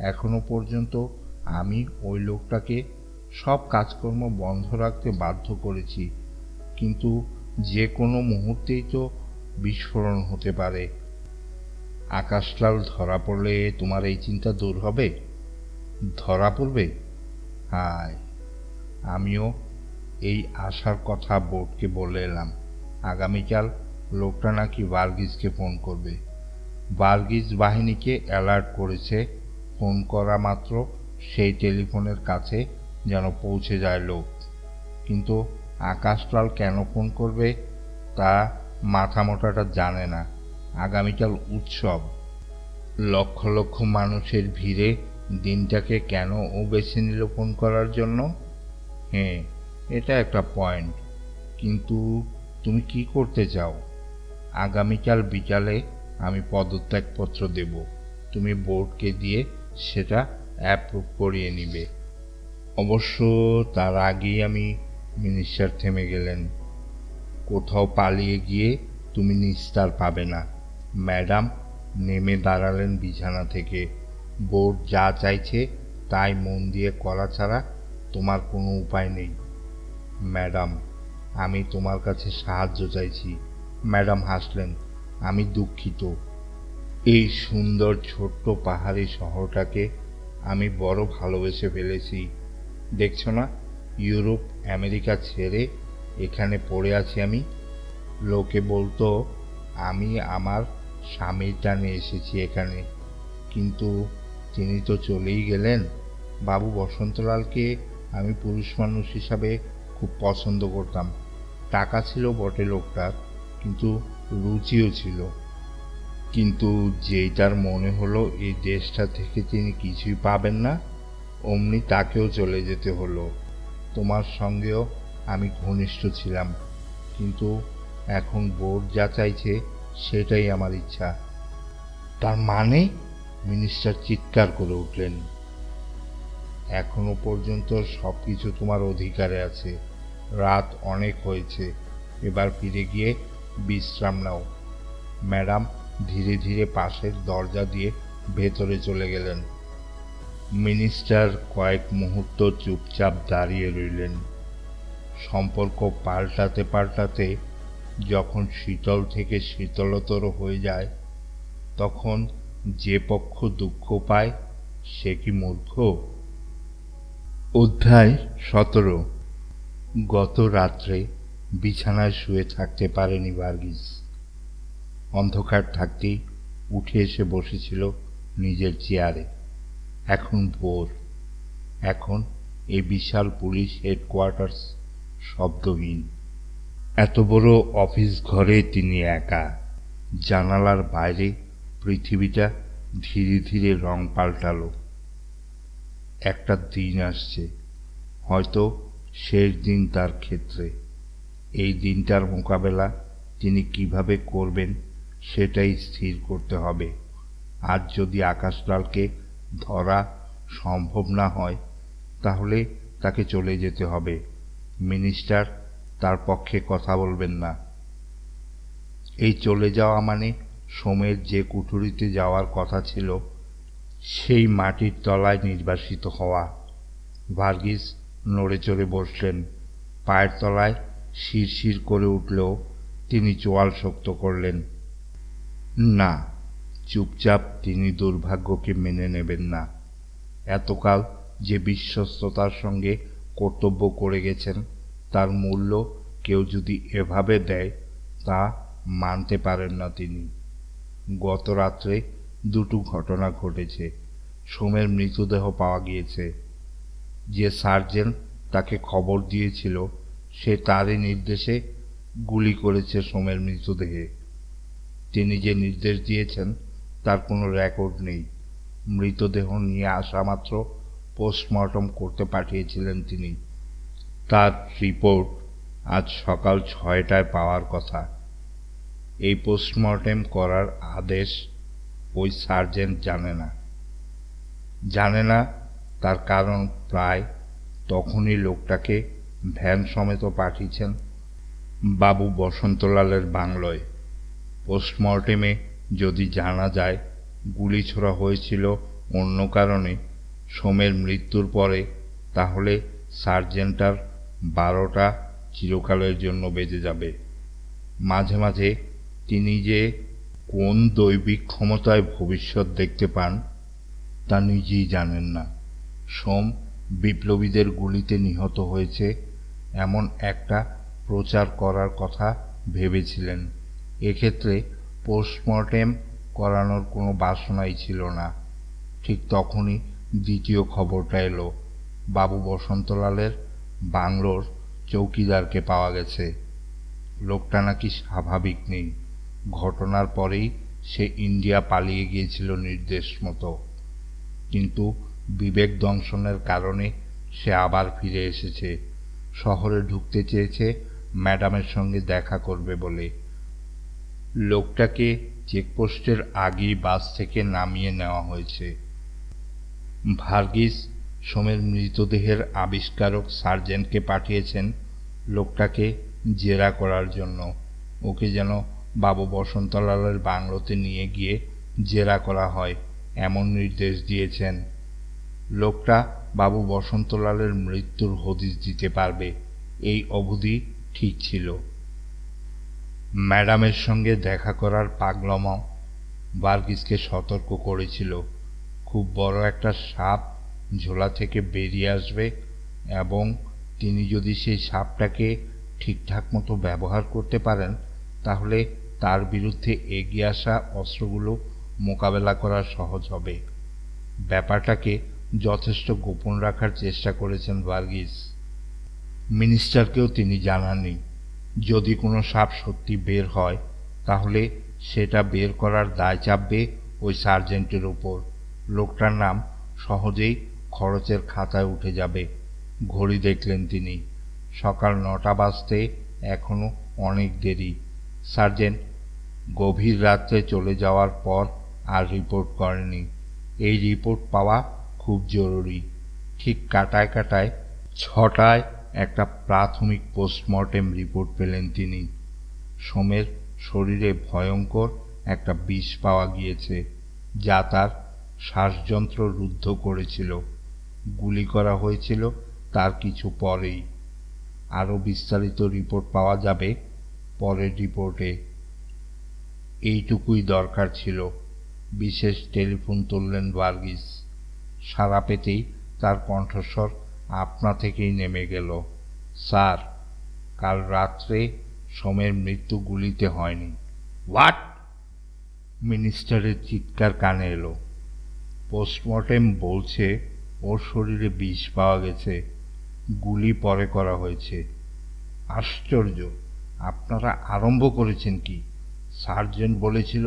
এখনো পর্যন্ত আমি ওই লোকটাকে সব কাজকর্ম বন্ধ রাখতে বাধ্য করেছি, কিন্তু যে কোনো মুহূর্তেই তো বিস্ফোরণ হতে পারে। আকাশলাল ধরা পড়লে তোমার এই চিন্তা দূর হবে? ধরা পড়বে? হায়, আমিও এই আশার কথা বোর্ডকে বলে এলাম। আগামীকাল লোকটা নাকি ভার্গিসকে ফোন করবে। ভার্গিস বাহিনীকে অ্যালার্ট করেছে, ফোন করা মাত্র সেই টেলিফোনের কাছে যেন পৌঁছে যায় লোক। কিন্তু আকাশলাল কেন ফোন করবে তা মাথামোটাটা জানে না। আগামীকাল উৎসব, লক্ষ লক্ষ মানুষের ভিড়ে দিনটাকে কেন ও বেছে নিল ফোন করার জন্য? হ্যাঁ, এটা একটা পয়েন্ট। কিন্তু তুমি কি করতে চাও? আগামীকাল বিকালে আমি পদত্যাগপত্র দেব। তুমি বোর্ডকে দিয়ে সেটা অ্যাপ্রুভ করিয়ে নিবে। অবশ্য তার আগেই আমি মিনিস্টার থেমে গেলেন। কোথাও পালিয়ে গিয়ে তুমি নিস্তার পাবে না। ম্যাডাম নেমে দাঁড়ালেন বিছানা থেকে। বোর্ড যা চাইছে তাই মন দিয়ে করা ছাড়া তোমার কোনো উপায় নেই। ম্যাডাম, আমি তোমার কাছে সাহায্য চাইছি। ম্যাডাম হাসলেন। আমি দুঃখিত। এই সুন্দর ছোট্ট পাহাড়ি শহরটাকে আমি বড় ভালোবেসে ফেলেছি। দেখছো না, ইউরোপ আমেরিকা ছেড়ে এখানে পড়ে আছি আমি। লোকে বলতো আমি আমার স্বামীর টানে এসেছি এখানে, কিন্তু তিনি তো চলেই গেলেন। বাবু বসন্তলালকে আমি পুরুষ মানুষ হিসাবে খুব পছন্দ করতাম। টাকা ছিল বটে লোকটার, কিন্তু রুচিও ছিল। কিন্তু যেই তার মনে হলো এই দেশটা থেকে তিনি কিছুই পাবেন না, অমনি তাকেও চলে যেতে হলো। তোমার সঙ্গেও আমি ঘনিষ্ঠ ছিলাম, কিন্তু এখন বোর্ড যা চাইছে সেটাই আমার ইচ্ছা। তার মানে? মিনিস্টার চিৎকার করে উঠলেন। এখনো পর্যন্ত সবকিছু তোমার অধিকারে আছে। রাত অনেক হয়েছে, এবার ফিরে গিয়ে বিশ্রাম নাও। ম্যাডাম ধীরে ধীরে পাশের দরজা দিয়ে ভেতরে চলে গেলেন। মিনিস্টার কয়েক মুহূর্ত চুপচাপ দাঁড়িয়ে রইলেন। সম্পর্ক পাল্টাতে পাল্টাতে যখন শীতল থেকে শীতলতর হয়ে যায়, তখন যে পক্ষ দুঃখ পায় সে কি মূর্খ? অধ্যায় 17। গত রাত্রে বিছানায় শুয়ে থাকতে পারেনি ভার্গিস। অন্ধকার থাকতেই উঠে এসে বসেছিল নিজের চেয়ারে। এখন ভোর। এখন এই বিশাল পুলিশ হেডকোয়ার্টার্স শব্দহীন। এত বড় অফিস ঘরে তিনি একা। জানালার বাইরে পৃথিবীটা ধীরে ধীরে রং পাল্টালো। একটা দিন আসছে, হয়তো শেষ দিন তার ক্ষেত্রে। এই দিনটার মোকাবেলা তিনি কিভাবে করবেন সেটাই স্থির করতে হবে। আজ যদি আকাশলালকে ধরা সম্ভব না হয়, তাহলে তাকে চলে যেতে হবে। মিনিস্টার তার পক্ষে কথা বলবেন না। এই চলে যাওয়া মানে সোমের যে কুঠুরিতে যাওয়ার কথা ছিল সেই মাটির তলায় নির্বাসিত হওয়া। ভার্গিস নড়ে চড়ে বসলেন। পায়ের তলায় শিরশির করে উঠলেও তিনি চোয়াল শক্ত করলেন না। চুপচাপ তিনি দুর্ভাগ্যকে মেনে নেবেন না। এতকাল যে বিশ্বস্ততার সঙ্গে কর্তব্য করে গেছেন, তার মূল্য কেউ যদি এভাবে দেয় তা মানতে পারেন না তিনি। গত রাত্রে দুটো ঘটনা ঘটেছে। সোমের মৃতদেহ পাওয়া গিয়েছে। যে সার্জেন্ট তাকে খবর দিয়েছিল সে তারই নির্দেশে গুলি করেছে সোমের মৃতদেহে। তিনি যে নির্দেশ দিয়েছেন তার কোনো রেকর্ড নেই। মৃতদেহ নিয়ে আসা মাত্র পোস্টমর্টম করতে পাঠিয়েছিলেন তিনি। তার রিপোর্ট আজ সকাল 6টায় পাওয়ার কথা। এই পোস্টমর্টেম করার আদেশ ওই সার্জেন্ট জানে না। তার কারণ প্রায় তখনই লোকটাকে ভ্যান সমেত পাঠিয়েছেন বাবু বসন্তলালের বাংলোয়। পোস্টমর্টেমে যদি জানা যায় গুলি ছোড়া হয়েছিল অন্য কারণে সোমের মৃত্যুর পরে, তাহলে সার্জেন্টার 12টা চিরকালের জন্য বেজে যাবে। মাঝে মাঝে তিনি যে কোন দৈবিক ক্ষমতায় ভবিষ্যৎ দেখতে পান তা নিজেই জানেন না। সোম বিপ্লবীদের গুলিতে নিহত হয়েছে এমন একটা প্রচার করার কথা ভেবেছিলেন। এক্ষেত্রে পোস্টমর্টেম করানোর কোনো বাসনাই ছিল না। ঠিক তখনই দ্বিতীয় খবরটা এলো, বাবু বসন্তলালের বাংলোর চৌকিদারকে পাওয়া গেছে। লোকটা নাকি স্বাভাবিক নেই। ঘটনার পরেই সে ইন্ডিয়া পালিয়ে গিয়েছিল নির্দেশ মতো, কিন্তু বিবেক দংশনের কারণে সে আবার ফিরে এসেছে। শহরে ঢুকতে চেয়েছে ম্যাডামের সঙ্গে দেখা করবে বলে। লোকটাকে চেকপোস্টের আগেই বাস থেকে নামিয়ে নেওয়া হয়েছে। ভার্গিস সোমের মৃতদেহের আবিষ্কারক সার্জেন্টকে পাঠিয়েছেন লোকটাকে জেরা করার জন্য। ওকে যেন বাবু বসন্তলালের বাংলোতে নিয়ে গিয়ে জেরা করা হয় এমন নির্দেশ দিয়েছেন। লোকটা বাবু বসন্তলালের মৃত্যুর হদিশ দিতে পারবে এই অবধি ঠিক ছিল। ম্যাডামের সঙ্গে দেখা করার পাগলামো ভার্গিসকে সতর্ক করেছিল। খুব বড় একটা সাপ ঝোলা থেকে বেরিয়ে আসবে এবং তিনি যদি সেই সাপটাকে ঠিকঠাক মতো ব্যবহার করতে পারেন, তাহলে তার বিরুদ্ধে এগিয়ে আসা অস্ত্রগুলো মোকাবেলা করা সহজ হবে। ব্যাপারটাকে যথেষ্ট গোপন রাখার চেষ্টা করেছেন ভার্গিস। মিনিস্টারকেও তিনি জানাননি। যদি কোনো সাপ সত্যি বের হয়, তাহলে সেটা বের করার দায় চাপবে ওই সার্জেন্টের উপর। লোকটার নাম সহজেই খরচের খাতায় উঠে যাবে। ঘড়ি দেখলেন তিনি। সকাল 9টা বাজতে এখনো অনেক দেরি। সার্জেন্ট গভীর রাত্রে চলে যাওয়ার পর আর রিপোর্ট করেনি। এই রিপোর্ট পাওয়া খুব জরুরি। ঠিক কাটায় কাটায় 6টায় একটা প্রাথমিক পোস্টমর্টেম রিপোর্ট পেলেন তিনি। সোমের শরীরে ভয়ঙ্কর একটা বিষ পাওয়া গিয়েছে, যা তার শ্বাসযন্ত্র রুদ্ধ করেছিল। গুলি করা হয়েছিল তার কিছু পরেই। আরও বিস্তারিত রিপোর্ট পাওয়া যাবে পরের রিপোর্টে। এইটুকুই দরকার ছিল। বিশেষ টেলিফোন তুললেন ভার্গিস। সাড়া পেতেই তার কণ্ঠস্বর আপনা থেকেই নেমে গেল। স্যার, কাল রাত্রে সোমের মৃত্যু গুলিতে হয়নি। হোয়াট? মিনিস্টারের চিৎকার কানে এলো। পোস্টমর্টেম বলছে ওর শরীরে বিষ পাওয়া গেছে, গুলি পরে করা হয়েছে। আশ্চর্য, আপনারা আরম্ভ করেছেন কি? সার্জেন্ট বলেছিল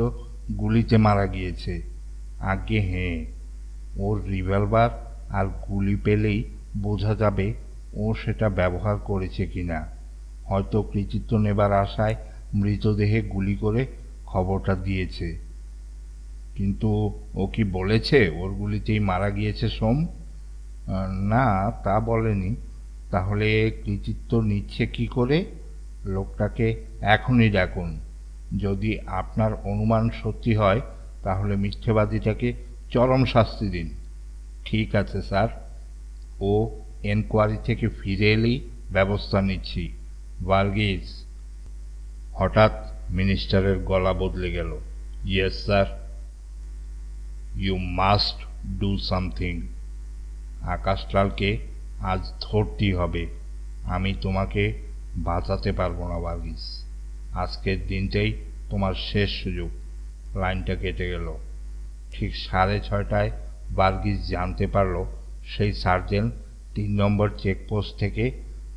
গুলিতে মারা গিয়েছে। আগে হ্যাঁ, ওর রিভলভার আর গুলি পেলেই বোঝা যাবে ও সেটা ব্যবহার করেছে কিনা। হয়তো কৃতিত্ব নেবার আশায় মৃতদেহে গুলি করে খবরটা দিয়েছে। কিন্তু ও কি বলেছে ওর গুলিতেই মারা গিয়েছে সোম? না, তা বলেনি। তাহলে কৃতিত্ব নিচ্ছে কি করে? লোকটাকে এখনই ডাকুন। যদি আপনার অনুমান সত্যি হয় তাহলে মিথ্যেবাদীটাকে চরম শাস্তি দিন। ঠিক আছে স্যার, ও এনকোয়ারি থেকে ফিরে এলেই ব্যবস্থা নিচ্ছি। ভার্গিস। হঠাৎ মিনিস্টারের গলা বদলে গেল। Yes sir. You must do something. আকাশলালকে আজ ধরতেই হবে। আমি তোমাকে বাঁচাতে পারবো না ভার্গিস। আজকের দিনটাই তোমার শেষ সুযোগ। লাইনটা কেটে গেল। ঠিক 6:30টায় ভার্গিস জানতে পারল সেই সার্জেন্ট 3 নম্বর চেকপোস্ট থেকে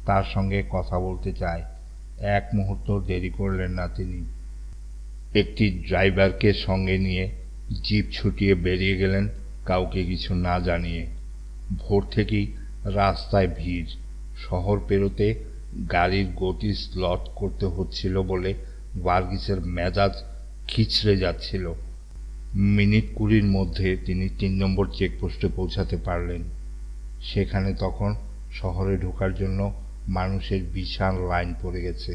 তার সঙ্গে কথা বলতে চায়। এক মুহূর্ত দেরি করলেন না তিনি। একটি ড্রাইভারকে সঙ্গে নিয়ে জিপ ছুটিয়ে বেরিয়ে গেলেন কাউকে কিছু না জানিয়ে। ভোর থেকেই রাস্তায় ভিড়। শহর পেরোতে গাড়ির গতি স্লট করতে হচ্ছিল বলে ভার্গিসের মেজাজ খিচড়ে যাচ্ছিল। মিনিট 20-র মধ্যে তিনি 3 নম্বর চেকপোস্টে পৌঁছাতে পারলেন। সেখানে তখন শহরে ঢোকার জন্য মানুষের বিশাল লাইন পড়ে গেছে।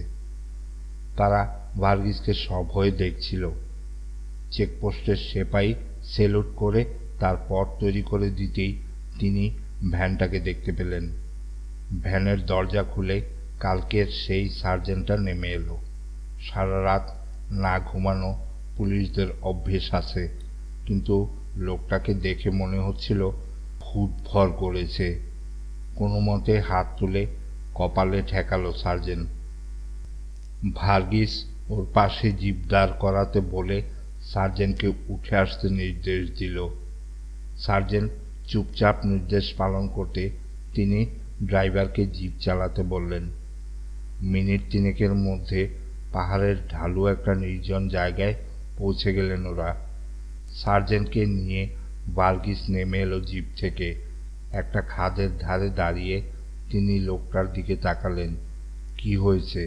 তারা ভার্গিসকে সভয়ে দেখছিল। চেকপোস্টের সেপাই সেলুট করে তার পথ তৈরি করে দিতেই তিনি ভ্যানটাকে দেখতে পেলেন। ভ্যানের দরজা খুলে কালকের সেই সার্জেন্টটা নেমে এলো। সারা রাত না ঘুমানো পুলিশদের অভ্যেস আছে, কিন্তু লোকটাকে দেখে মনে হচ্ছিল ভূত ভর করেছে। কোনো মতে হাত তুলে কপালে ঠেকালো সার্জেন্ট। ভার্গিস ওর পাশে জিপ দাঁড় করাতে বলে সার্জেন্টকে উঠে আসতে নির্দেশ দিল। সার্জেন্ট চুপচাপ নির্দেশ পালন করতে তিনি ড্রাইভারকে জিপ চালাতে বললেন। মিনিট 3-এর মধ্যে পাহাড়ের ঢালু একটা নির্জন জায়গায় পৌঁছে গেলেন ওরা। সার্জেন্টকে নিয়ে ভার্গিস নেমে এলো জিপ থেকে। একটা খাদের ধারে দাঁড়িয়ে তিনি লোকটার দিকে তাকালেন। কি হয়েছে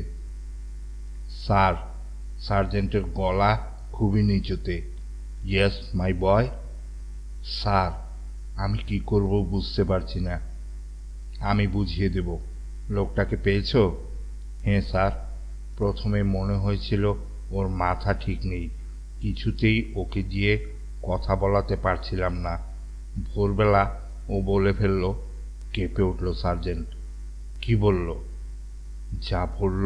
স্যার? সার্জেন্টের গলা খুবই নিচুতে। Yes my boy. স্যার, আমি কি করব বুঝতে পারছি না। আমি বুঝিয়ে দেব। লোকটাকে পেয়েছো? হ্যাঁ স্যার। প্রথমে মনে হয়েছিল ওর মাথা ঠিক নেই, কিছুতেই ওকে দিয়ে কথা বলাতে পারছিলাম না। ভোরবেলা ও বলে ফেলল। কেঁপে উঠল সার্জেন্ট। কি বলল? যা বলল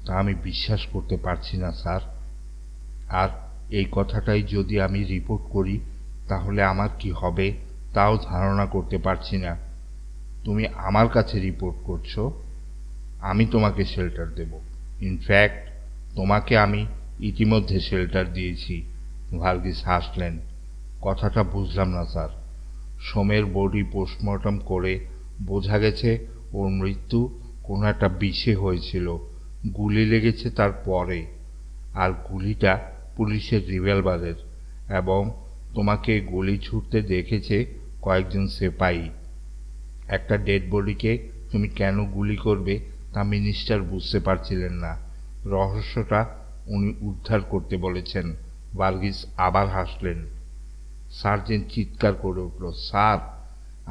তা আমি বিশ্বাস করতে পারছি না স্যার। আর এই কথাটাই যদি আমি রিপোর্ট করি তাহলে আমার কি হবে তাও ধারণা করতে পারছি না। তুমি আমার কাছে রিপোর্ট করছো, আমি তোমাকে শেল্টার দেব। ইনফ্যাক্ট তোমাকে আমি ইতিমধ্যে শেল্টার দিয়েছি। ভার্গিস হাসলেন। কথাটা বুঝলাম না স্যার। সোমের বডি পোস্টমর্টম করে বোঝা গেছে ওর মৃত্যু কোনো একটা বিষে হয়েছিল। গুলি লেগেছে তার পরে, আর গুলিটা পুলিশের রিভলভারের, এবং তোমাকে গুলি ছুটতে দেখেছে কয়েকজন সেপাই। একটা ডেড বডিকে তুমি কেন গুলি করবে তা মিনিস্টার বুঝতে পারছিলেন না। রহস্যটা উনি উদ্ধার করতে বলেছেন। ভার্গিস আবার হাসলেন। সার্জেন্ট চিৎকার করে উঠল, স্যার,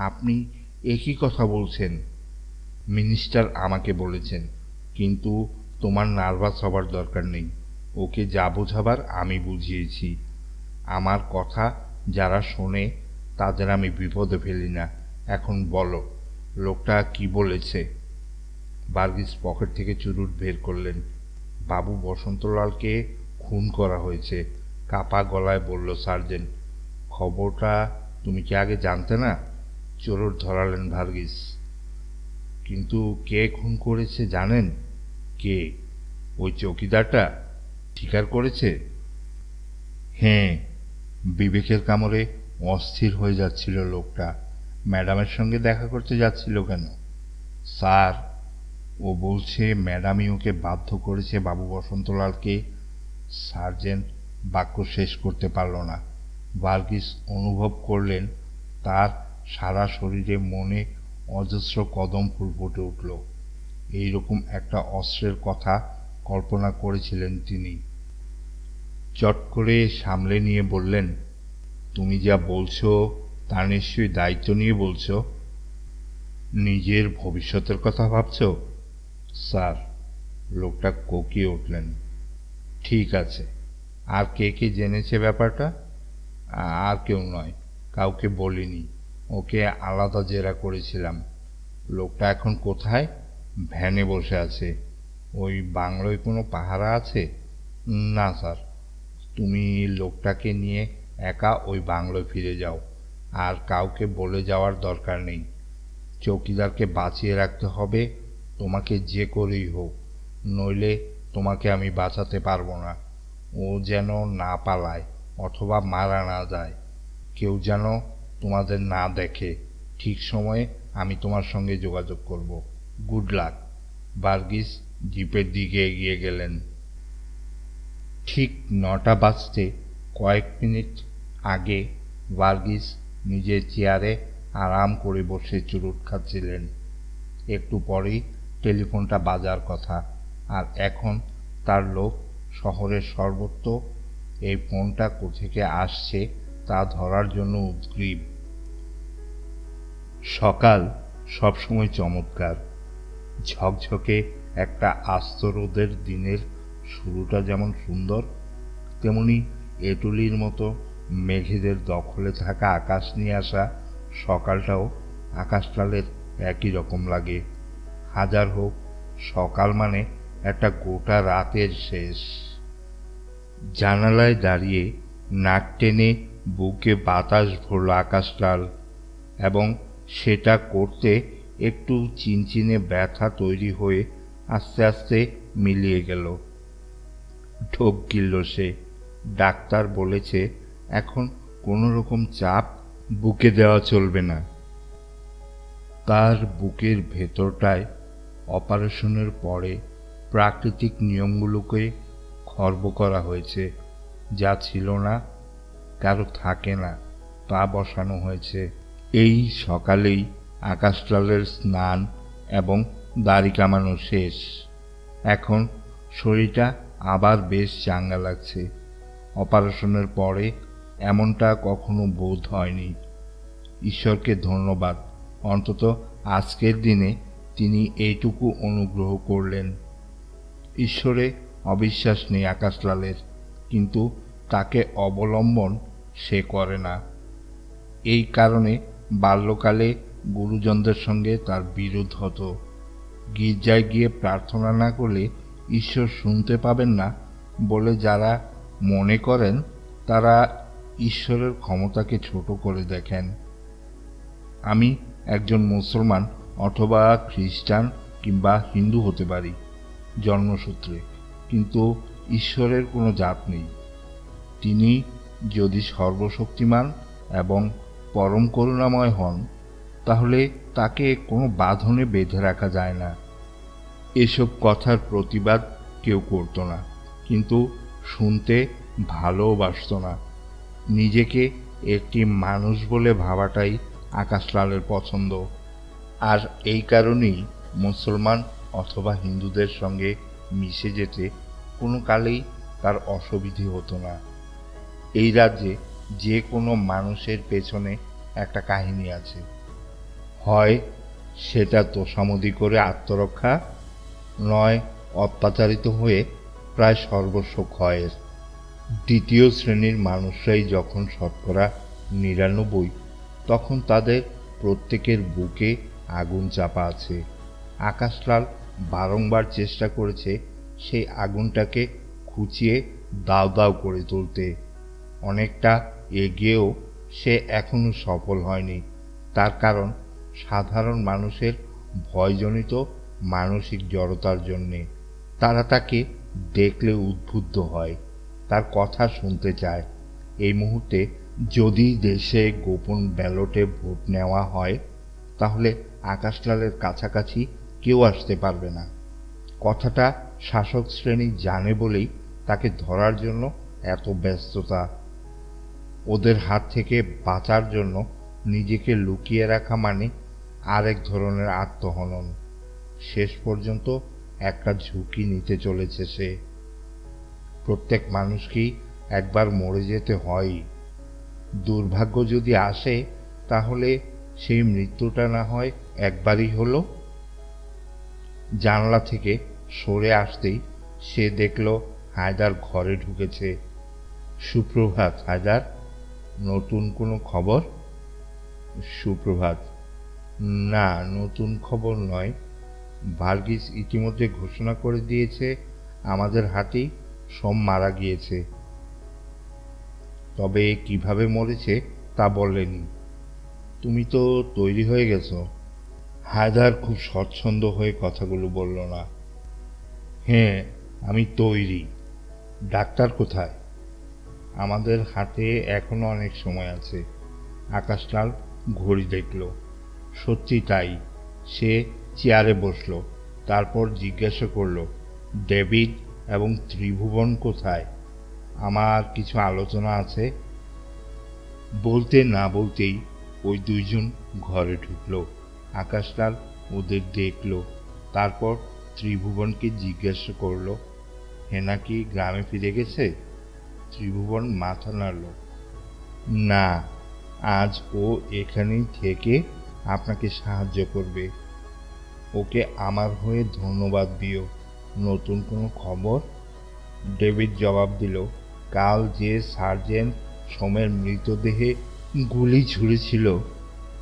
আপনি একই কথা বলছেন। মিনিস্টার আমাকে বলেছেন, কিন্তু তোমার নার্ভাস হবার দরকার নেই। ওকে যা বোঝাবার আমি বুঝিয়েছি। আমার কথা যারা শোনে তাদের আমি বিপদে ফেলি না। এখন বলো, লোকটা কি বলেছে? ভার্গিস পকেট থেকে চুরুট বের করলেন। বাবু বসন্তলালকে খুন করা হয়েছে, কাপা গলায় বলল সার্জেন্ট। খবরটা তুমি কি আগে জানতে না? চোরট ধরালেন ভার্গিস। কিন্তু কে খুন করেছে জানেন? কে? ওই চৌকিদারটা স্বীকার করেছে। হ্যাঁ, বিবেকের কামড়ে অস্থির হয়ে যাচ্ছিল লোকটা। ম্যাডামের সঙ্গে দেখা করতে যাচ্ছিল কেন? স্যার, ও বলছে ম্যাডামই ওকে বাধ্য করেছে বাবু বসন্তলালকে। সার্জেন্ট বাক্য শেষ করতে পারল না। ভার্গিস অনুভব করলেন তার সারা শরীরে মনে অজস্র কদম ফুল ফুটে উঠল। এইরকম একটা অস্ত্রের কথা কল্পনা করেছিলেন তিনি। চট করে সামলে নিয়ে বললেন, তুমি যা বলছো তা নিশ্চয়ই দায়িত্ব নিয়ে বলছো? নিজের ভবিষ্যতের কথা ভাবছো? স্যার, লোকটা কোকিয়ে উঠলেন। ঠিক আছে, আর কে কে জেনেছে ব্যাপারটা? আর কেউ নয়, কাউকে বলিনি। ওকে আলাদা জেরা করেছিলাম। লোকটা এখন কোথায়? ভ্যানে বসে আছে। ওই বাংলোয় কোনো পাহারা আছে? না স্যার। তুমি লোকটাকে নিয়ে একা ওই বাংলোয় ফিরে যাও, আর কাউকে বলে যাওয়ার দরকার নেই। চৌকিদারকে বাঁচিয়ে রাখতে হবে তোমাকে যে করেই হোক, নইলে তোমাকে আমি বাঁচাতে পারবো না। ও যেন না পালায় অথবা মারা না যায়। কেউ যেন তোমাদের না দেখে। ঠিক সময়ে আমি তোমার সঙ্গে যোগাযোগ করব। Good luck. ভার্গিস জিপের দিকে এগিয়ে গেলেন। ঠিক 9টা বাজতে কয়েক মিনিট আগে ভার্গিস নিজের চেয়ারে আরাম করে বসে চুরুট খাচ্ছিলেন। একটু পরেই টেলিফোনটা বাজার কথা, আর এখন তার লোক শহরের সর্বত্র এই ফোনটা কোথেকে আসছে তা ধরার জন্য উদগ্রীব। সকাল সবসময় চমৎকার। ঝকঝকে একটা আস্ত রোদের দিনের শুরুটা যেমন সুন্দর, তেমনি এটুলির মতো মেঘেদের দখলে থাকা আকাশ নিয়ে আসা সকালটাও আকাশকালের একই রকম লাগে। হাজার হোক, সকাল মানে একটা গোটা রাতের শেষ। জানালায় দাঁড়িয়ে নাক টেনে বুকে বাতাস ভরল আকাশলাল, এবং সেটা করতে একটু চিনচিনে ব্যথা তৈরি হয়ে আস্তে আস্তে মিলিয়ে গেল। ঢোক গিলল সে। ডাক্তার বলেছে এখন কোনো রকম চাপ বুকে দেওয়া চলবে না। তার বুকের ভেতরটায় অপারেশনের পরে প্রাকৃতিক নিয়মগুলোকে খর্ব করা হয়েছে। যা ছিল না, কারো থাকে না, তা বসানো হয়েছে। এই সকালেই আকাশলালের স্নান এবং দাড়ি কামানো শেষ। এখন শরীরটা আবার বেশ চাঙ্গা লাগছে। অপারেশনের পরে এমনটা কখনো বোধ হয়নি। ঈশ্বরকে ধন্যবাদ, অন্তত আজকের দিনে তিনি এইটুকু অনুগ্রহ করলেন। ঈশ্বরে অবিশ্বাস নেই আকাশলালের, কিন্তু তাকে অবলম্বন সে করে না। এই কারণে বাল্যকালে গুরুজনদের সঙ্গে তার বিরোধ হতো। গির্জায় গিয়ে প্রার্থনা না করলে ঈশ্বর শুনতে পাবেন না বলে যারা মনে করেন, তারা ঈশ্বরের ক্ষমতাকে ছোট করে দেখেন। আমি একজন মুসলমান অথবা খ্রিস্টান কিংবা হিন্দু হতে পারি জন্মসূত্রে, কিন্তু ঈশ্বরের কোনো জাত নেই। তিনি যদি সর্বশক্তিমান এবং পরম করুণাময় হন, তাহলে তাকে কোনো বাঁধনে বেঁধে রাখা যায় না। এসব কথার প্রতিবাদ কেউ করত না, কিন্তু শুনতে ভালোবাসত না। নিজেকে একটি মানুষ বলে ভাবাটাই আকাশলালের পছন্দ, আর এই কারণেই মুসলমান অথবা হিন্দুদের সঙ্গে মিশে যেতে কোনো কালেই তার অসুবিধে হতো না। এই রাজ্যে যে কোনো মানুষের পেছনে একটা কাহিনী আছে, হয় সেটা তোষামোদি করে আত্মরক্ষা, নয় অত্যাচারিত হয়ে প্রায় সর্বস্ব ক্ষয়ের। দ্বিতীয় শ্রেণীর মানুষরাই যখন শতকরা ৯৯, তখন তাদের প্রত্যেকের বুকে আগুন চাপা আছে। আকাশলাল বারংবার চেষ্টা করেছে সেই আগুনটাকে খুঁচিয়ে দাউ দাউ করে তুলতে। অনেকটা এগিয়েও সে এখনো সফল হয়নি। তার কারণ সাধারণ মানুষের ভয়জনিত মানসিক জড়তার জন্যে। তারা তাকে দেখলে উদ্বুদ্ধ হয়, তার কথা শুনতে চায়। এই মুহূর্তে যদি দেশে গোপন ব্যালটে ভোট নেওয়া হয়, তাহলে আকাশলালের কাছাকাছি কেউ আসতে পারবে না। কথাটা শাসক শ্রেণী জানে বলেই তাকে ধরার জন্য এত ব্যস্ততা। ওদের হাত থেকে বাঁচার জন্য নিজেকে লুকিয়ে রাখা মানে আরেক ধরনের আত্মহনন। শেষ পর্যন্ত একটা ঝুঁকি নিতে চলেছে সে। প্রত্যেক মানুষকেই একবার মরে যেতে হয়ই। দুর্ভাগ্য যদি আসে, তাহলে সেই মৃত্যুটা না হয় একবারই হলো। জানলা থেকে সরে আসতেই সে দেখল হায়দার ঘরে ঢুকেছে। সুপ্রভাত হায়দার, নতুন কোনো খবর? সুপ্রভাত। না, নতুন খবর নয়। ভার্গিস ইতিমধ্যে ঘোষণা করে দিয়েছে আমাদের হাতেই সোম মারা গিয়েছে। তবে কিভাবে মরেছে তা বলেনি। তুমি তো তৈরি হয়ে গেছো। হায়দার খুব স্বচ্ছন্দ হয়ে কথাগুলো বলল না। হ্যাঁ, আমি তৈরি। ডাক্তার কোথায়? আমাদের হাতে এখনো অনেক সময় আছে। আকাশলাল ঘড়ি দেখল। সত্যি তাই। সে চেয়ারে বসল। তারপর জিজ্ঞাসা করল, ডেভিড এবং ত্রিভুবন কোথায়? আমার কিছু আলোচনা আছে। বলতে না বলতেই ওই দুইজন ঘরে ঢুকল। আকাশলাল ওদের দেখল। তারপর ত্রিভুবনকে জিজ্ঞাসা করল, হেনা কি গ্রামে ফিরে গেছে? ত্রিভুবন মাথা নাড়ল। না, আজ ও এখানেই থেকে আপনাকে সাহায্য করবে। ওকে আমার হয়ে ধন্যবাদ দিও। নতুন কোনো খবর? ডেভিড জবাব দিল, কাল যে সার্জেন্ট সোমের মৃতদেহে গুলি ছুঁড়েছিল,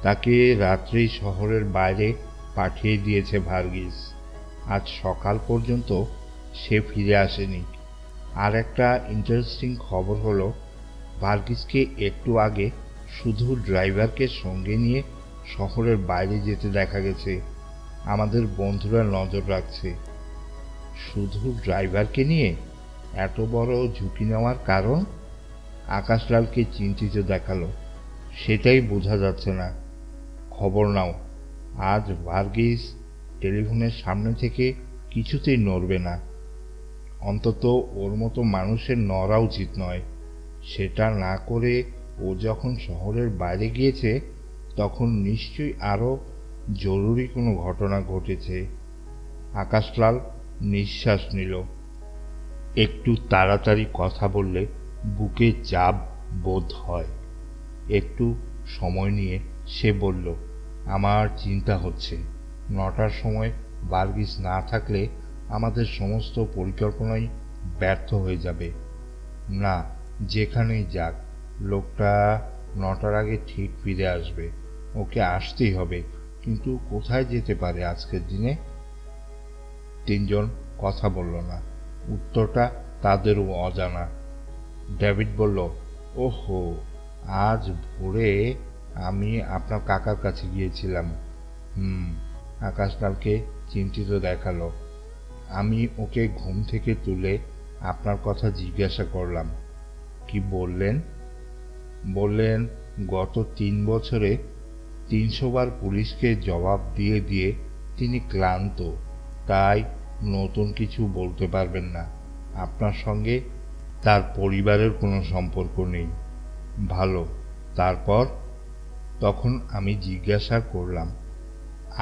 তাকে রাত্রেই শহরের বাইরে পাঠিয়ে দিয়েছে ভার্গিস। আজ সকাল পর্যন্ত সে ফিরে আসেনি। আর একটা ইন্টারেস্টিং খবর হলো, ভার্গিসকে একটু আগে শুধু ড্রাইভারকে সঙ্গে নিয়ে শহরের বাইরে যেতে দেখা গেছে। আমাদের বন্ধুরা নজর রাখছে। শুধু ড্রাইভারকে নিয়ে এত বড় ঝুঁকি নেওয়ার কারণ? আকাশলালকে চিন্তিত দেখালো। সেটাই বোঝা যাচ্ছে না। খবর নাও, আজ ভার্গিস টেলিফোনের সামনে থেকে কিছুতেই নড়বে না। অন্তত ওর মতো মানুষের নড়া উচিত নয়। সেটা না করে ও যখন শহরের বাইরে গিয়েছে, তখন নিশ্চয়ই আরও জরুরি কোনো ঘটনা ঘটেছে। আকাশলাল নিঃশ্বাস নিল। একটু তাড়াতাড়ি কথা বললে বুকে চাপ বোধ হয়। একটু সময় নিয়ে সে বলল, আমার চিন্তা হচ্ছে ৯টার সময় ভার্গিস না থাকলে আমাদের সমস্ত পরিকল্পনাই ব্যর্থ হয়ে যাবে। না, যেখানেই যাক, লোকটা ৯টার আগে ঠিক ফিরে আসবে। ওকে আসতেই হবে, কিন্তু কোথায় যেতে পারে আজকের দিনে? তিনজন কথা বলল না। উত্তরটা তাদেরও অজানা। ডেভিড বলল, ওহো, আজ ভোরে আমি আপনার কাকার কাছে গিয়েছিলাম। আকাশলালকে চিন্তিত দেখালো। আমি ওকে ঘুম থেকে তুলে আপনার কথা জিজ্ঞাসা করলাম। কি বললেন? বললেন, গত ৩ বছরে ৩০০ বার পুলিশকে জবাব দিয়ে দিয়ে তিনি ক্লান্ত, তাই নতুন কিছু বলতে পারবেন না। আপনার সঙ্গে তার পরিবারের কোনো সম্পর্ক নেই। ভালো। তারপর? তখন আমি জিজ্ঞাসা করলাম,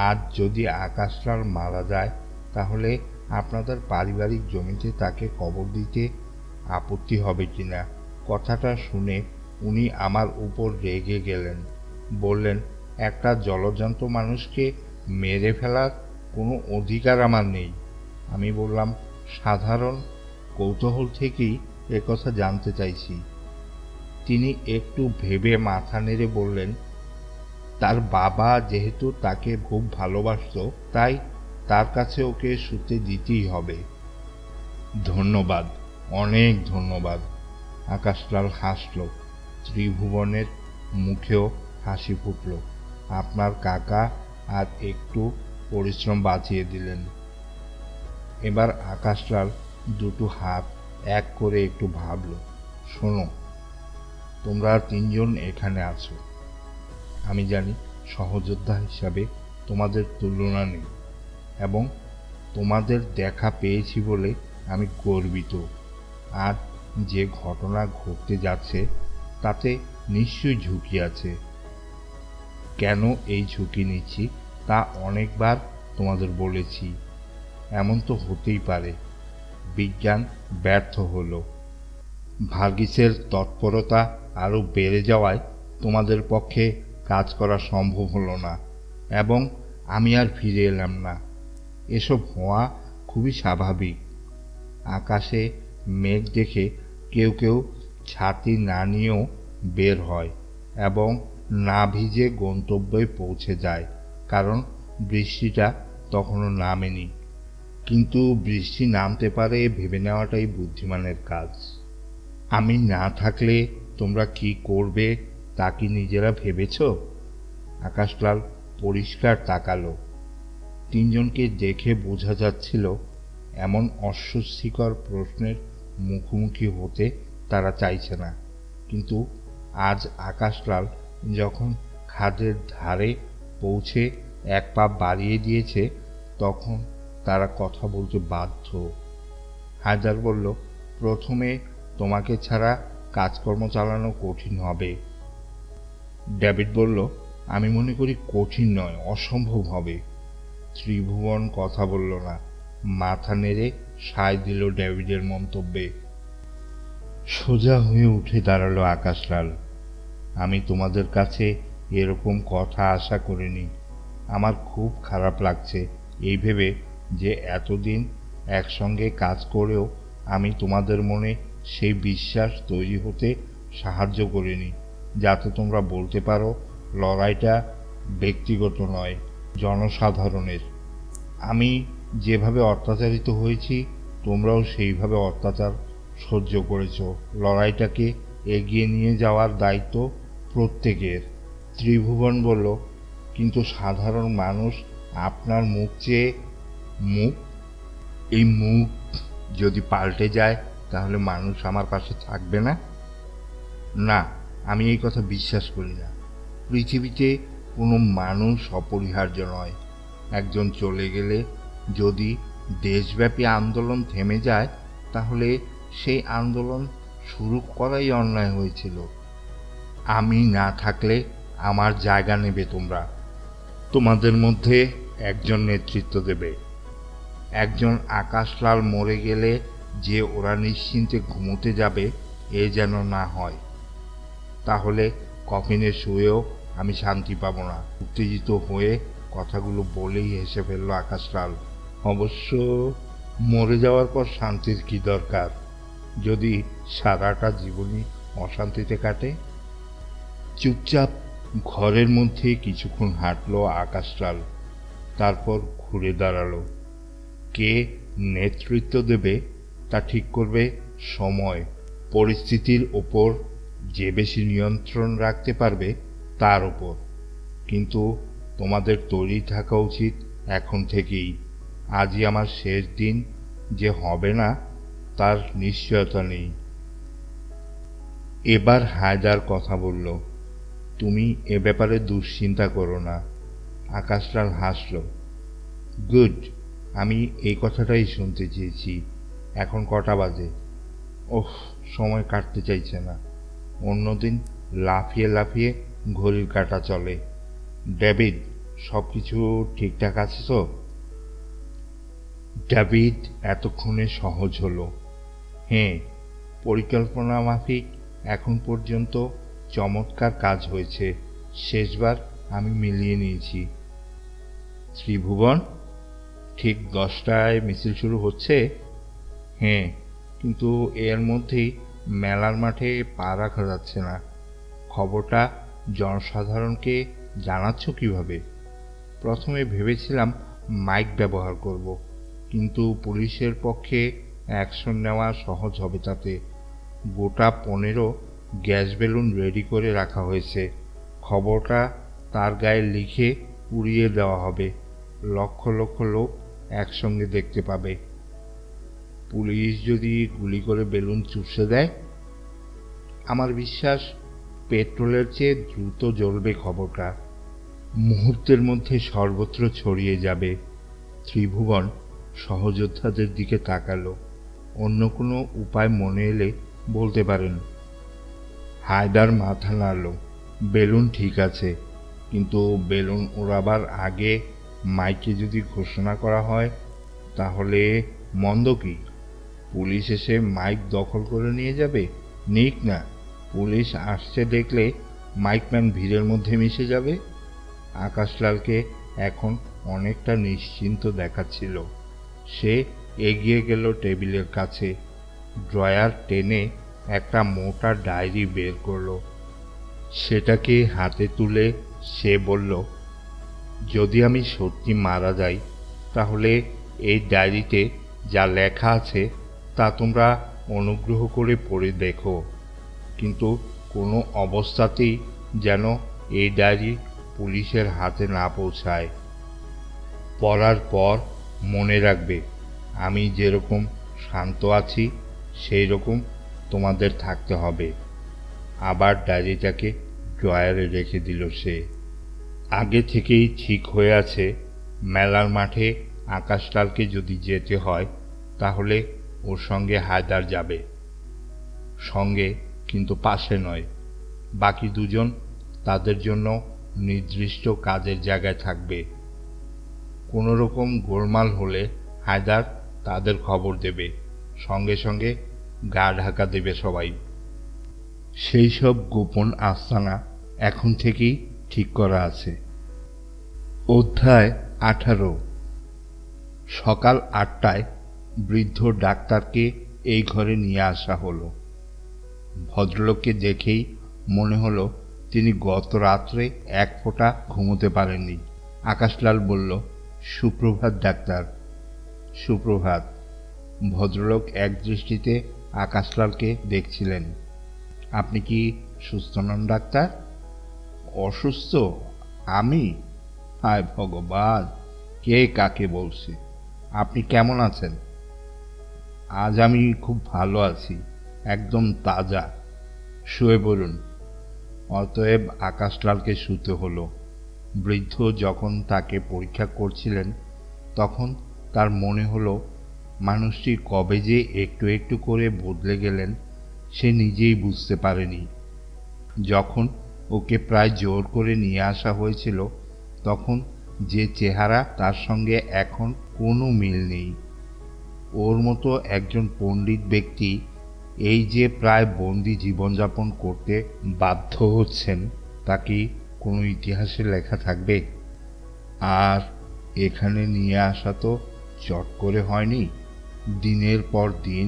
আজ যদি আকাশলাল মারা যায়, তাহলে আপনাদের পারিবারিক জমিতে তাকে কবর দিতে আপত্তি হবে কিনা। কথাটা শুনে উনি আমার উপর রেগে গেলেন, বললেন, একটা জলজ্যান্ত মানুষকে মেরে ফেলার কোনো অধিকার আমার নেই। আমি বললাম, সাধারণ কৌতূহল থেকেই একথা জানতে চাইছি। তিনি একটু ভেবে মাথা নেড়ে বললেন, তার বাবা যেহেতু তাকে খুব ভালোবাসতো, তাই তার কাছে ওকে শুতে দিতেই হবে। ধন্যবাদ, অনেক ধন্যবাদ। আকাশলাল হাসল। ত্রিভুবনের মুখেও হাসি ফুটল। আপনার কাকা আর একটু পরিশ্রম বাঁচিয়ে দিলেন। এবার আকাশলাল দুটো হাত এক করে একটু ভাবল। শোনো, তোমরা তিনজন এখানে আছো। আমি জানি সহযোদ্ধা হিসাবে তোমাদের তুলনা নেই, এবং তোমাদের দেখা পেয়েছি বলে আমি গর্বিত। আর যে ঘটনা ঘটতে যাচ্ছে তাতে নিশ্চয়ই ঝুঁকি আছে। কেন এই ঝুঁকি নিচ্ছি তা অনেকবার তোমাদের বলেছি। এমন তো হতেই পারে বিজ্ঞান ব্যর্থ হলো, ভার্গিসের তৎপরতা আরও বেড়ে যাওয়ায় তোমাদের পক্ষে কাজ করা সম্ভব হলো না, এবং আমি আর ফিরে এলাম না। এসব হওয়া খুবই স্বাভাবিক। আকাশে মেঘ দেখে কেউ কেউ ছাতি না নিয়েও বের হয় এবং না ভিজে গন্তব্যে পৌঁছে যায়, কারণ বৃষ্টিটা তখনও নামেনি। কিন্তু বৃষ্টি নামতে পারে ভেবে নেওয়াটাই বুদ্ধিমানের কাজ। আমি না থাকলে তোমরা কি করবে তা কি নিজেরা ভেবেছ? আকাশলাল পরিষ্কার তাকালো। তিনজনকে দেখে বোঝা যাচ্ছিল এমন অস্বস্তিকর প্রশ্নের মুখোমুখি হতে তারা চাইছে না। কিন্তু আজ আকাশলাল যখন খাদের ধারে পৌঁছে এক পা বাড়িয়ে দিয়েছে, তখন তারা কথা বলতে বাধ্য। হায়দার বলল, প্রথমে তোমাকে ছাড়া কাজকর্ম চালানো কঠিন হবে। ডেভিড বলল, আমি মনে করি কঠিন নয়, অসম্ভব হবে। ত্রিভুবন কথা বলল না, মাথা নেড়ে সায় দিল ডেভিডের মন্তব্যে। সোজা হয়ে উঠে দাঁড়ালো আকাশলাল। আমি তোমাদের কাছে এরকম কথা আশা করিনি। আমার খুব খারাপ লাগছে এই ভেবে যে এতদিন একসঙ্গে কাজ করেও আমি তোমাদের মনে সেই বিশ্বাস তৈরি হতে সাহায্য করিনি, যাতে তোমরা বলতে পারো লড়াইটা ব্যক্তিগত নয়, জনসাধারণের। আমি যেভাবে অত্যাচারিত হয়েছি তোমরাও সেইভাবে অত্যাচার সহ্য করেছ। লড়াইটাকে এগিয়ে নিয়ে যাওয়ার দায়িত্ব প্রত্যেকের। ত্রিভুবন বলল, কিন্তু সাধারণ মানুষ আপনার মুখ চেয়ে মুখ, এই মুখ যদি পাল্টে যায় তাহলে মানুষ আমার পাশে থাকবে না। না, আমি এই কথা বিশ্বাস করি না। পৃথিবীতে কোনো মানুষ অপরিহার্য নয়। একজন চলে গেলে যদি দেশব্যাপী আন্দোলন থেমে যায়, তাহলে সেই আন্দোলন শুরু করাই অন্যায় হয়েছিল। আমি না থাকলে আমার জায়গা নেবে তোমরা। তোমাদের মধ্যে একজন নেতৃত্ব দেবে। একজন আকাশলাল মরে গেলে যে ওরা নিশ্চিন্তে ঘুমোতে যাবে, এ যেন না হয়। তাহলে কফিনে শুয়েও আমি শান্তি পাব না। উত্তেজিত হয়ে কথাগুলো বলেই হেসে ফেলল আকাশলাল। অবশ্য মরে যাওয়ার পর শান্তির কি দরকার, যদি সারাটা জীবনই অশান্তিতে কাটে। চুপচাপ ঘরের মধ্যে কিছুক্ষণ হাঁটল আকাশলাল, তারপর ঘুরে দাঁড়ালো। কে নেতৃত্ব দেবে তা ঠিক করবে সময়। পরিস্থিতির ওপর যে বেশি নিয়ন্ত্রণ রাখতে পারবে তার ওপর। কিন্তু তোমাদের তৈরি থাকা উচিত এখন থেকেই। আজই আমার শেষ দিন, যে হবে না তার নিশ্চয়তা নেই। এবার হায়দার কথা বলল, তুমি এ ব্যাপারে দুশ্চিন্তা করো না। আকাশলাল হাসল। গুড, আমি এই কথাটাই শুনতে চেয়েছি। এখন কটা বাজে? ওহ, সময় কাটতে চাইছে না। অন্যদিন লাফিয়ে লাফিয়ে ঘড়ির কাঁটা চলে। ডেভিড, সব কিছু ঠিকঠাক আছে তো? ডেভিড এতক্ষণে সহজ হলো। হ্যাঁ, পরিকল্পনা মাফিক এখন পর্যন্ত চমৎকার কাজ হয়েছে। শেষবার আমি মিলিয়ে নিয়েছি। ত্রিভুবন, ঠিক 10টায় মিছিল শুরু হচ্ছে? হ্যাঁ, কিন্তু এর মধ্যেই মেলার মাঠে পা রাখা যাচ্ছে না। খবরটা জনসাধারণকে জানাচ্ছ কিভাবে? প্রথমে ভেবেছিলাম মাইক ব্যবহার করব, কিন্তু পুলিশের পক্ষে অ্যাকশন নেওয়া সহজ হবে তাতে। গোটা 15 গ্যাস বেলুন রেডি করে রাখা হয়েছে। খবরটা তার গায়ে লিখে উড়িয়ে দেওয়া হবে। লক্ষ লক্ষ লোক একসঙ্গে দেখতে পাবে। পুলিশ যদি গুলি করে বেলুন চুষে দেয়, আমার বিশ্বাস পেট্রোলের চেয়ে দ্রুত জ্বলবে খবরটা। মুহূর্তের মধ্যে সর্বত্র ছড়িয়ে যাবে। ত্রিভুবন সহযোদ্ধাদের দিকে তাকালো। অন্য কোনো উপায় মনে এলে বলতে পারেন। হায়দার মাথা নাড়ল। বেলুন ঠিক আছে, কিন্তু বেলুন ওড়াবার আগে মাইকে যদি ঘোষণা করা হয়, তাহলে মন্দ কি? পুলিশ এসে মাইক দখল করে নিয়ে যাবে? নিক না, পুলিশ আসছে দেখলে মাইকম্যান ভিড়ের মধ্যে মিশে যাবে। আকাশলালকে এখন অনেকটা নিশ্চিন্ত দেখাচ্ছিল। সে এগিয়ে গেল টেবিলের কাছে, ড্রয়ার টেনে একটা মোটা ডায়েরি বের করল। সেটাকে হাতে তুলে সে বলল, যদি আমি সত্যি মারা যাই, তাহলে এই ডায়েরিতে যা লেখা আছে তা তোমরা অনুগ্রহ করে পড়ে দেখো, কিন্তু কোনো অবস্থাতেই যেন এই ডায়েরি পুলিশের হাতে না পৌঁছায়। পড়ার পর মনে রাখবে, আমি যেরকম শান্ত আছি সেই রকম তোমাদের থাকতে হবে। আবার ডায়েরিটাকে ড্রয়ারে রেখে দিল সে। আগে থেকেই ঠিক হয়ে আছে, মেলার মাঠে আকাশলালকে যদি যেতে হয়, তাহলে ওর সঙ্গে হায়দার যাবে। সঙ্গে, কিন্তু পাশে নয়। বাকি দুজন তাদের জন্য নির্দিষ্ট কাজের জায়গায় থাকবে। কোনো রকম গোলমাল হলে হায়দার তাদের খবর দেবে। সঙ্গে সঙ্গে গা ঢাকা দেবে সবাই। সেই সব গোপন আস্তানা এখন থেকেই ঠিক করা আছে। অধ্যায় 18। সকাল 8টায় বৃদ্ধ ডাক্তারকে এই ঘরে নিয়ে আসা হলো। ভদ্রলোককে দেখেই মনে হলো তিনি গত রাত্রে এক ফোঁটা ঘুমোতে পারেননি। আকাশলাল বলল, সুপ্রভাত ডাক্তার। সুপ্রভাত। ভদ্রলোক এক দৃষ্টিতে আকাশলালকে দেখছিলেন। আপনি কি সুস্থ নন ডাক্তার? অসুস্থ? আমি? হায় ভগবান, কে কাকে বলছে? আপনি কেমন আছেন? আজ আমি খুব ভালো আছি, একদম তাজা। শুয়ে পড়ুন। অতএব আকাশলালকে শুতে হলো। বৃদ্ধ যখন তাকে পরীক্ষা করছিলেন, তখন তার মনে হলো মানুষটি কবে যে একটু একটু করে বদলে গেলেন সে নিজেই বুঝতে পারেনি। যখন ওকে প্রায় জোর করে নিয়ে আসা হয়েছিল, তখন যে চেহারা, তার সঙ্গে এখন কোনো মিল নেই। ওর মতো একজন পণ্ডিত ব্যক্তি এই যে প্রায় বন্দি জীবনযাপন করতে বাধ্য হচ্ছেন, তা কি কোনো ইতিহাসে লেখা থাকবে? আর এখানে নিয়ে আসা তো চট করে হয়নি। দিনের পর দিন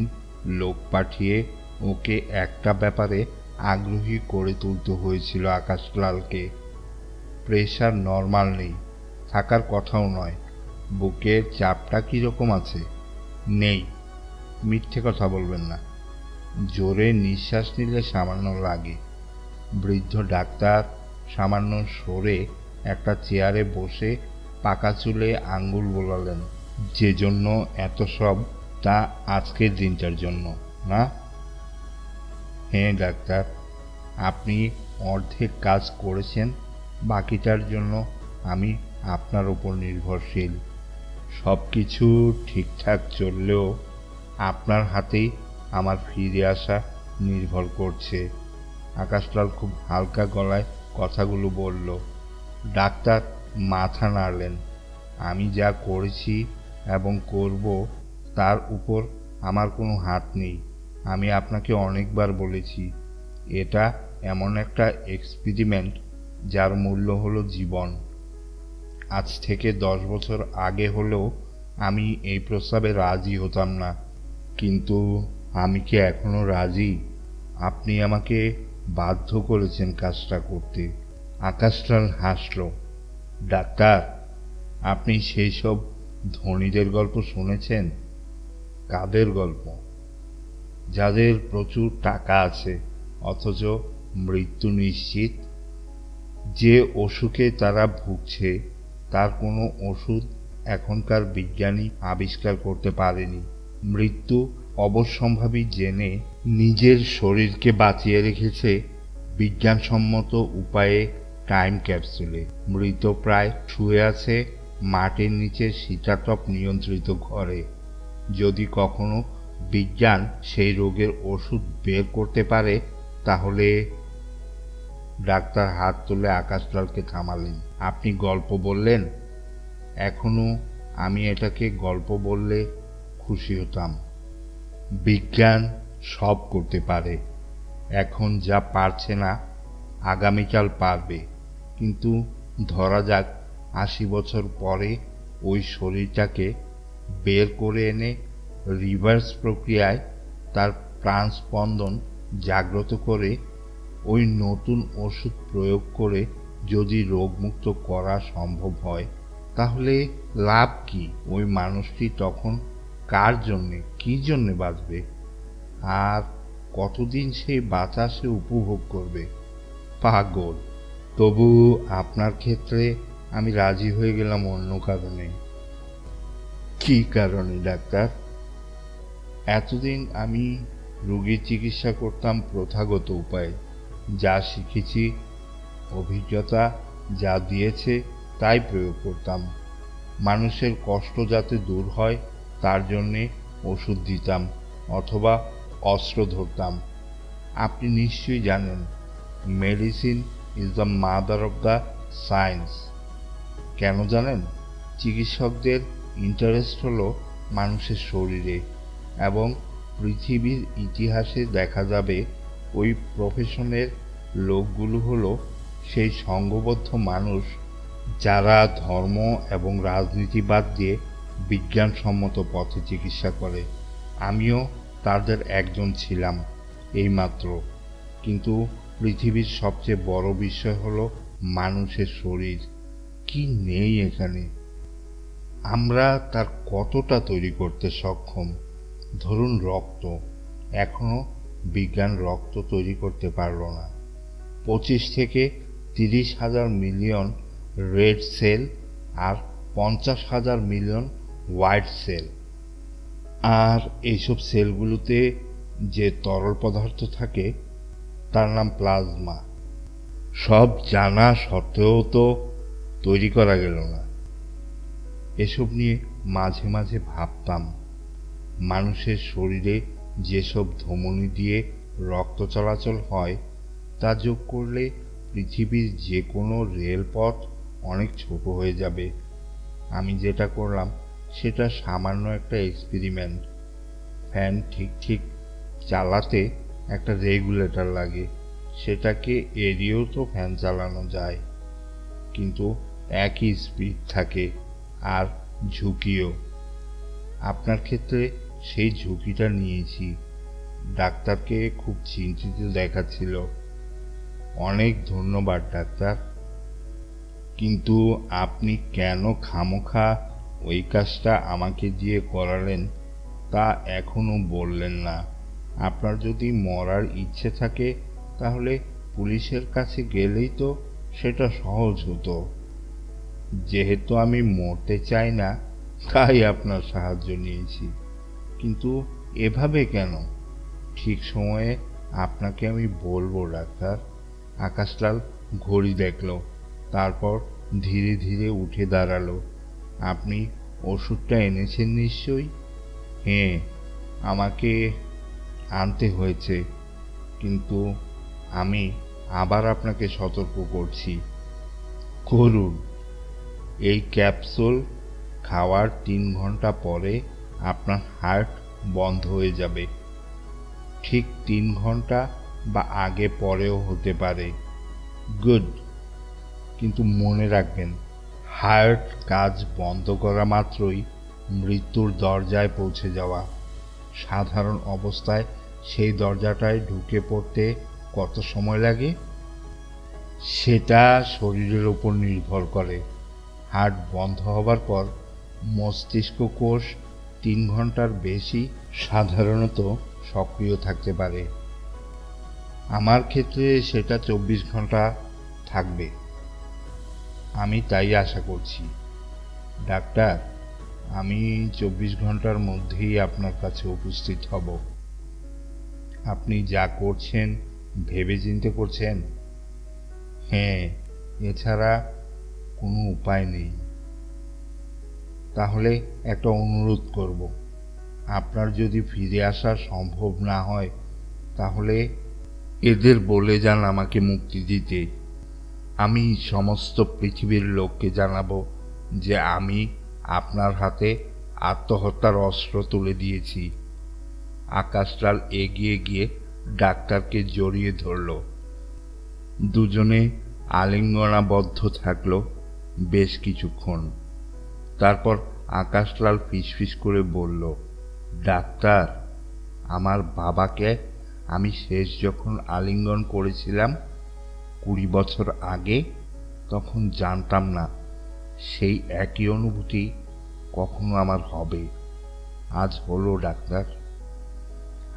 লোক পাঠিয়ে ওকে একটা ব্যাপারে আগ্রহী করে তুলতে হয়েছিল আকাশলালকে। প্রেশার নর্মাল নেই, থাকার কথাও নয়। বুকের চাপটা কীরকম আছে? নেই। মিথ্যে কথা বলবেন না। জোরে নিঃশ্বাস নিলে সামান্য লাগে। বৃদ্ধ ডাক্তার সামান্য সরে একটা চেয়ারে বসে পাকা চুলে আঙ্গুল বোলালেন। যে জন্য এত সব, তা আজকের দিনটার জন্য না? হ্যাঁ ডাক্তার, আপনি অর্ধেক কাজ করেছেন, বাকিটার জন্য আমি আপনার উপর নির্ভরশীল। সব কিছু ঠিকঠাক চললেও আপনার হাতেই আমার ফিরে আসা নির্ভর করছে। আকাশলাল খুব হালকা গলায় কথাগুলো বলল। ডাক্তার মাথা নাড়লেন। আমি যা করেছি এবং করব তার উপর আমার কোনো হাত নেই। আমি আপনাকে অনেকবার বলেছি, এটা এমন একটা এক্সপেরিমেন্ট যার মূল্য হলো জীবন। আজ থেকে 10 বছর আগে হলেও আমি এই প্রস্তাবে রাজি হতাম না, কিন্তু আমি কি এখনো রাজি? আপনি আমাকে বাধ্য করেছেন কাজটা করতে। আকাশলাল হাসল। ডাক্তার, আপনি সেই সব ধনীদের গল্প শুনেছেন? কাদের গল্প? যাদের প্রচুর টাকা আছে অথচ মৃত্যু নিশ্চিত। যে অসুখে তারা ভুগছে তার কোনো ওষুধ এখনকার বিজ্ঞানী আবিষ্কার করতে পারেনি। মৃত্যু অবশ্যম্ভাবী জেনে নিজের শরীরকে বাঁচিয়ে রেখেছে বিজ্ঞানসম্মত উপায়ে টাইম ক্যাপসুলে। মৃতপ্রায় শুয়ে আছে মাটির নিচে শীতাতপ নিয়ন্ত্রিত ঘরে। যদি কখনো বিজ্ঞান সেই রোগের ওষুধ বের করতে পারে তাহলে... ডাক্তার হাত তুলে আকাশলালকে থামালেন। আপনি গল্প বললেন, এখনো আমি এটাকে গল্প বললে খুশি হতাম। বিজ্ঞান সব করতে পারে। এখন যা পারছে না আগামীকাল পারবে। কিন্তু ধরা যাক 80 বছর পরে ওই শরীরটাকে বের করে এনে রিভার্স প্রক্রিয়ায় তার প্রাণস্পন্দন জাগ্রত করে ওই নতুন ওষুধ প্রয়োগ করে যদি রোগমুক্ত করা সম্ভব হয়, তাহলে লাভ কি? ওই মানুষটি তখন কার জন্যে, কি জন্যে বাঁচবে? আর কতদিন সেই বাঁচা সে উপভোগ করবে? পাগল! তবু আপনার ক্ষেত্রে আমি রাজি হয়ে গেলাম অন্য কারণে। কি কারণে ডাক্তার? এতদিন আমি রোগীর চিকিৎসা করতাম প্রথাগত উপায়ে। যা শিখেছি, অভিজ্ঞতা যা দিয়েছে তাই প্রয়োগ করতাম। মানুষের কষ্ট যাতে দূর হয় তার জন্যে ওষুধ দিতাম অথবা অস্ত্র ধরতাম। আপনি নিশ্চয়ই জানেন, medicine is the mother of the science. কেন জানেন? চিকিৎসকদের ইন্টারেস্ট হলো মানুষের শরীরে, এবং পৃথিবীর ইতিহাসে দেখা যাবে ওই প্রফেশনের লোকগুলো হলো সেই সংঘবদ্ধ মানুষ যারা ধর্ম এবং রাজনীতি বাদ দিয়ে বিজ্ঞানসম্মত পথে চিকিৎসা করে। আমিও তাদের একজন ছিলাম এইমাত্র। কিন্তু পৃথিবীর সবচেয়ে বড় বিষয় হলো মানুষের শরীর। কি নেই এখানে? আমরা তার কতটা তৈরি করতে সক্ষম? ধরুন রক্ত। এখনো বিজ্ঞান রক্ত তৈরি করতে পারল না। 25 থেকে 30,000 মিলিয়ন রেড সেল আর 50,000 মিলিয়ন হোয়াইট সেল। আর এইসব সেলগুলোতে যে তরল পদার্থ থাকে তার নাম প্লাজমা। সব জানা সত্ত্বেও তো তৈরি করা গেল না। এসব নিয়ে মাঝে মাঝে ভাবতাম, মানুষের শরীরে যেসব ধমনী দিয়ে রক্ত চলাচল হয় তা যোগ করলে পৃথিবীর যে কোনো রেলপথ অনেক ছোট হয়ে যাবে। আমি যেটা করলাম সেটা সামান্য একটা এক্সপেরিমেন্ট। ফ্যান ঠিক ঠিক চালাতে একটা রেগুলেটর লাগে, সেটাকে এড়িয়েও তো ফ্যান চালানো যায়, কিন্তু একই স্পিড থাকে আর ঝুঁকিও। আপনার ক্ষেত্রে সেই ঝুঁকিটা নিয়েছি। ডাক্তারকে খুব চিন্তিত দেখাচ্ছিল। অনেক ধন্যবাদ ডাক্তার, কিন্তু আপনি কেন খামোখা ওই কাজটা আমাকে দিয়ে করালেন তা এখনো বললেন না। আপনার যদি মরার ইচ্ছে থাকে তাহলে পুলিশের কাছে গেলেই তো সেটা সহজ হতো। যেহেতু আমি মরতে চাই না তাই আপনার সাহায্য নিয়েছি। কিন্তু এভাবে কেন? ঠিক সময়ে আপনাকে আমি বলবো ডাক্তার। আকাশলাল ঘড়ি দেখল, তারপর ধীরে ধীরে উঠে দাঁড়ালো। আপনি ওষুধটা এনেছেন নিশ্চয়ই? হ্যাঁ, আমাকে আনতে হয়েছে, কিন্তু আমি আবার আপনাকে সতর্ক করছি। করুন। এই ক্যাপসুল খাওয়ার 3 ঘন্টা পরে আপনার হার্ট বন্ধ হয়ে যাবে। ঠিক 3 ঘন্টা বা আগে পরেও হতে পারে। গুড। কিন্তু মনে রাখবেন, হার্ট কাজ বন্ধ করা মাত্রই মৃত্যুর দরজায় পৌঁছে যাওয়া। সাধারণ অবস্থায় সেই দরজাটায় ঢুকে পড়তে কত সময় লাগে সেটা শরীরের উপর নির্ভর করে। হার্ট বন্ধ হবার পর মস্তিষ্ক কোষ 3 ঘন্টার বেশি সাধারণত সক্রিয় থাকতে পারে। আমার ক্ষেত্রে সেটা 24 ঘন্টা থাকবে। আমি তাই আশা করছি। ডাক্তার, আমি 24 ঘন্টার মধ্যেই আপনার কাছে উপস্থিত হব। আপনি যা করছেন ভেবেচিন্তে করছেন? হ্যাঁ, এছাড়া কোনো উপায় নেই। তাহলে একটা অনুরোধ করব, আপনার যদি ফিরে আসা সম্ভব না হয় তাহলে এদের বলে যান আমাকে মুক্তি দিতে। আমি সমস্ত পৃথিবীর লোককে জানাবো যে আমি আপনার হাতে আত্মহত্যার অস্ত্র তুলে দিয়েছি। আকাশলাল এগিয়ে গিয়ে ডাক্তারকে জড়িয়ে ধরল। দুজনে আলিঙ্গনাবদ্ধ থাকল বেশ কিছুক্ষণ। তারপর আকাশলাল ফিসফিস করে বলল, ডাক্তার, আমার বাবাকে আমি শেষ যখন আলিঙ্গন করেছিলাম 20 বছর আগে, তখন জানতাম না সেই একই অনুভূতি কখনো আমার হবে। আজ হলো ডাক্তার।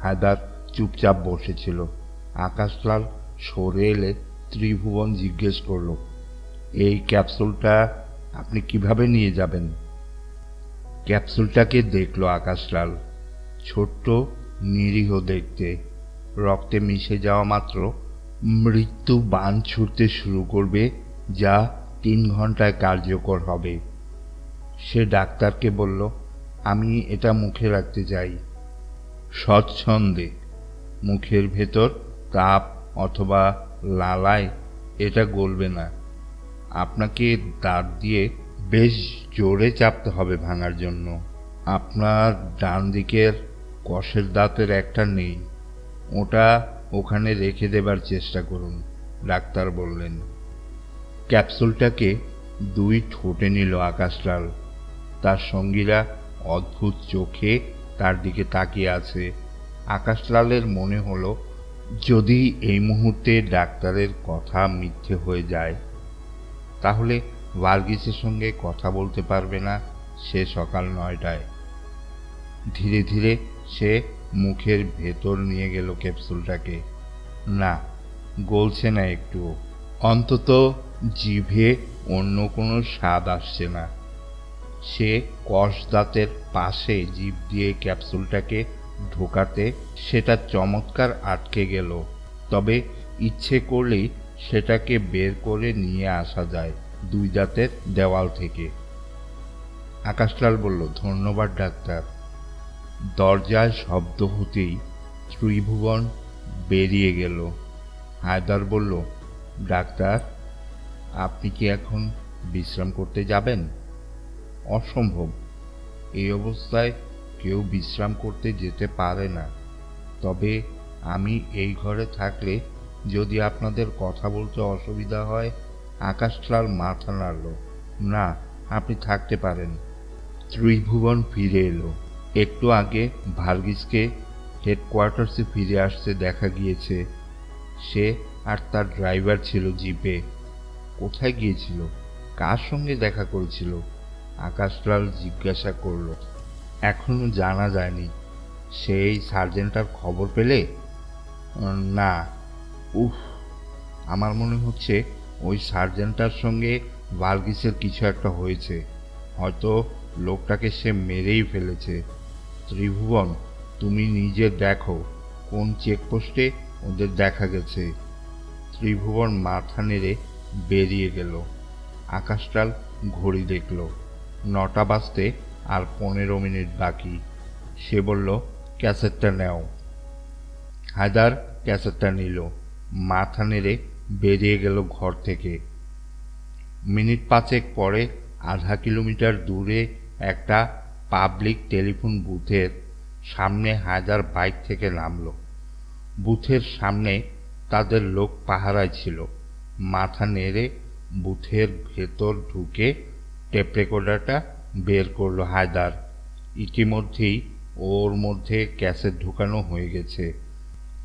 হায়দার চুপচাপ বসেছিল। আকাশলাল সরে এলে ত্রিভুবন জিজ্ঞেস করল, এই ক্যাপসুলটা আপনি কিভাবে নিয়ে যাবেন? ক্যাপসুলটাকে দেখল আকাশলাল। ছোট্ট, নিরীহ দেখতে। রক্তে মিশে যাওয়া মাত্র মৃত্যু বাণ ছুটতে শুরু করবে, যা 3 ঘন্টায় কার্যকর হবে। সে ডাক্তারকে বলল, আমি এটা মুখে রাখতে চাই। স্বচ্ছন্দে। মুখের ভেতর তাপ অথবা লালায় এটা গলবে না। আপনাকে দাঁত দিয়ে বেশ জোরে চাপতে হবে ভাঙার জন্য। আপনার ডান দিকের কষের দাঁতের একটা নেই, ওটা ওখানে রেখে দেবার চেষ্টা করুন, ডাক্তার বললেন। ক্যাপসুলটাকে 2 ঠোঁটে নিল আকাশলাল। তার সঙ্গীরা অদ্ভুত চোখে তার দিকে তাকিয়ে আছে। আকাশলালের মনে হলো, যদি এই মুহূর্তে ডাক্তারের কথা মিথ্যে হয়ে যায় তাহলে ভার্গিসের সঙ্গে কথা বলতে পারবে না সে সকাল 9টায়। ধীরে ধীরে সে মুখের ভেতর নিয়ে গেল ক্যাপসুলটাকে। না, গলছে না একটুও। অন্তত জিভে অন্য কোনো স্বাদ আসছে না। সে কষ দাঁতের পাশে জিভ দিয়ে ক্যাপসুলটাকে ঢোকাতে সেটা চমৎকার আটকে গেল। তবে ইচ্ছে করলেই সেটাকে বের করে নিয়ে আসা যায় 2 দাঁতের দেওয়াল থেকে। আকাশলাল বলল, ধন্যবাদ ডাক্তার। দরজায় শব্দ হতেই ত্রিভুবন বেরিয়ে গেল। হায়দার বলল, ডাক্তার, আপনি কি এখন বিশ্রাম করতে যাবেন? অসম্ভব। এই অবস্থায় কেউ বিশ্রাম করতে যেতে পারে না। তবে আমি এই ঘরে থাকলে যদি আপনাদের কথা বলতে অসুবিধা হয়। আকাশলাল মাথা নাড়ল। না, আপনি থাকতে পারেন। ত্রিভুবন ফিরে এলো। একটু আগে ভার্গিসকে হেডকোয়ার্টার্সে ফিরে আসতে দেখা গিয়েছে। সে আর তার ড্রাইভার ছিল জিপে। কোথায় গিয়েছিল? কার সঙ্গে দেখা করেছিল? আকাশলাল জিজ্ঞাসা করল। এখনো জানা যায়নি। সেই সার্জেন্টটার খবর পেলে? না। উফ, আমার মনে হচ্ছে ওই সার্জেন্টটার সঙ্গে ভার্গিসের কিছু একটা হয়েছে। হয়তো লোকটাকে সে মেরেই ফেলেছে। ত্রিভুবন, তুমি নিজে দেখো কোন চেকপোস্টে ওদের দেখা গেছে। ত্রিভুবন মাথা নেড়ে বেরিয়ে গেল। আকাশলাল ঘড়ি দেখল। 9টা বাজতে আর 15 মিনিট বাকি। সে বলল, ক্যাসেটটা নাও। হায়দার ক্যাসেটটা নিল। মাথা নেড়ে বেরিয়ে গেল ঘর থেকে। মিনিট 5 পরে আধা কিলোমিটার দূরে একটা পাবলিক টেলিফোন বুথের সামনে হায়দার বাইক থেকে নামল। বুথের সামনে তাদের লোক পাহারায় ছিল। মাথা নেড়ে বুথের ভেতর ঢুকে টেপ রেকর্ডারটা বের করলো হায়দার। ইতিমধ্যেই ওর মধ্যে ক্যাসেট ঢুকানো হয়ে গেছে।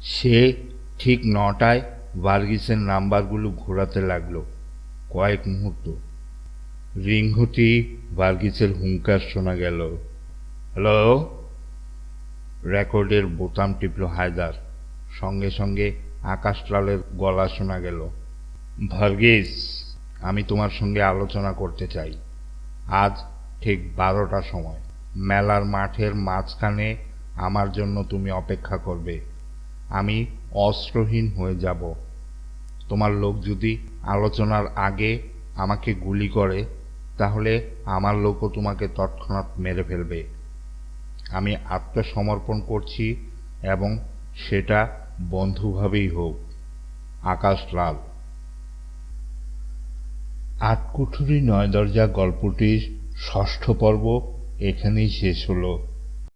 সে ঠিক 9টায় ভার্গিসের নাম্বারগুলো ঘোরাতে লাগলো। কয়েক মুহূর্ত রিং হতেই ভার্গিসের হুঙ্কার শোনা গেল। হ্যালো। রেকর্ডের বোতাম টিপল হায়দার। সঙ্গে সঙ্গে আকাশলালের গলা শোনা গেল। ভার্গিস, আমি তোমার সঙ্গে আলোচনা করতে চাই। আজ ঠিক 12টার সময় মেলার মাঠের মাঝখানে আমার জন্য তুমি অপেক্ষা করবে। আমি অস্ত্রহীন হয়ে যাব। তোমার লোক যদি আলোচনার আগে আমাকে গুলি করে তাহলে আমার লোকও তোমাকে তৎক্ষণাৎ মেরে ফেলবে। আমি আত্মসমর্পণ করছি এবং সেটা বন্ধুভাবেই হোক। আকাশলাল। আটকুঠুরি 9 দরজা গল্পটির 6ঠ পর্ব এখানেই শেষ হলো।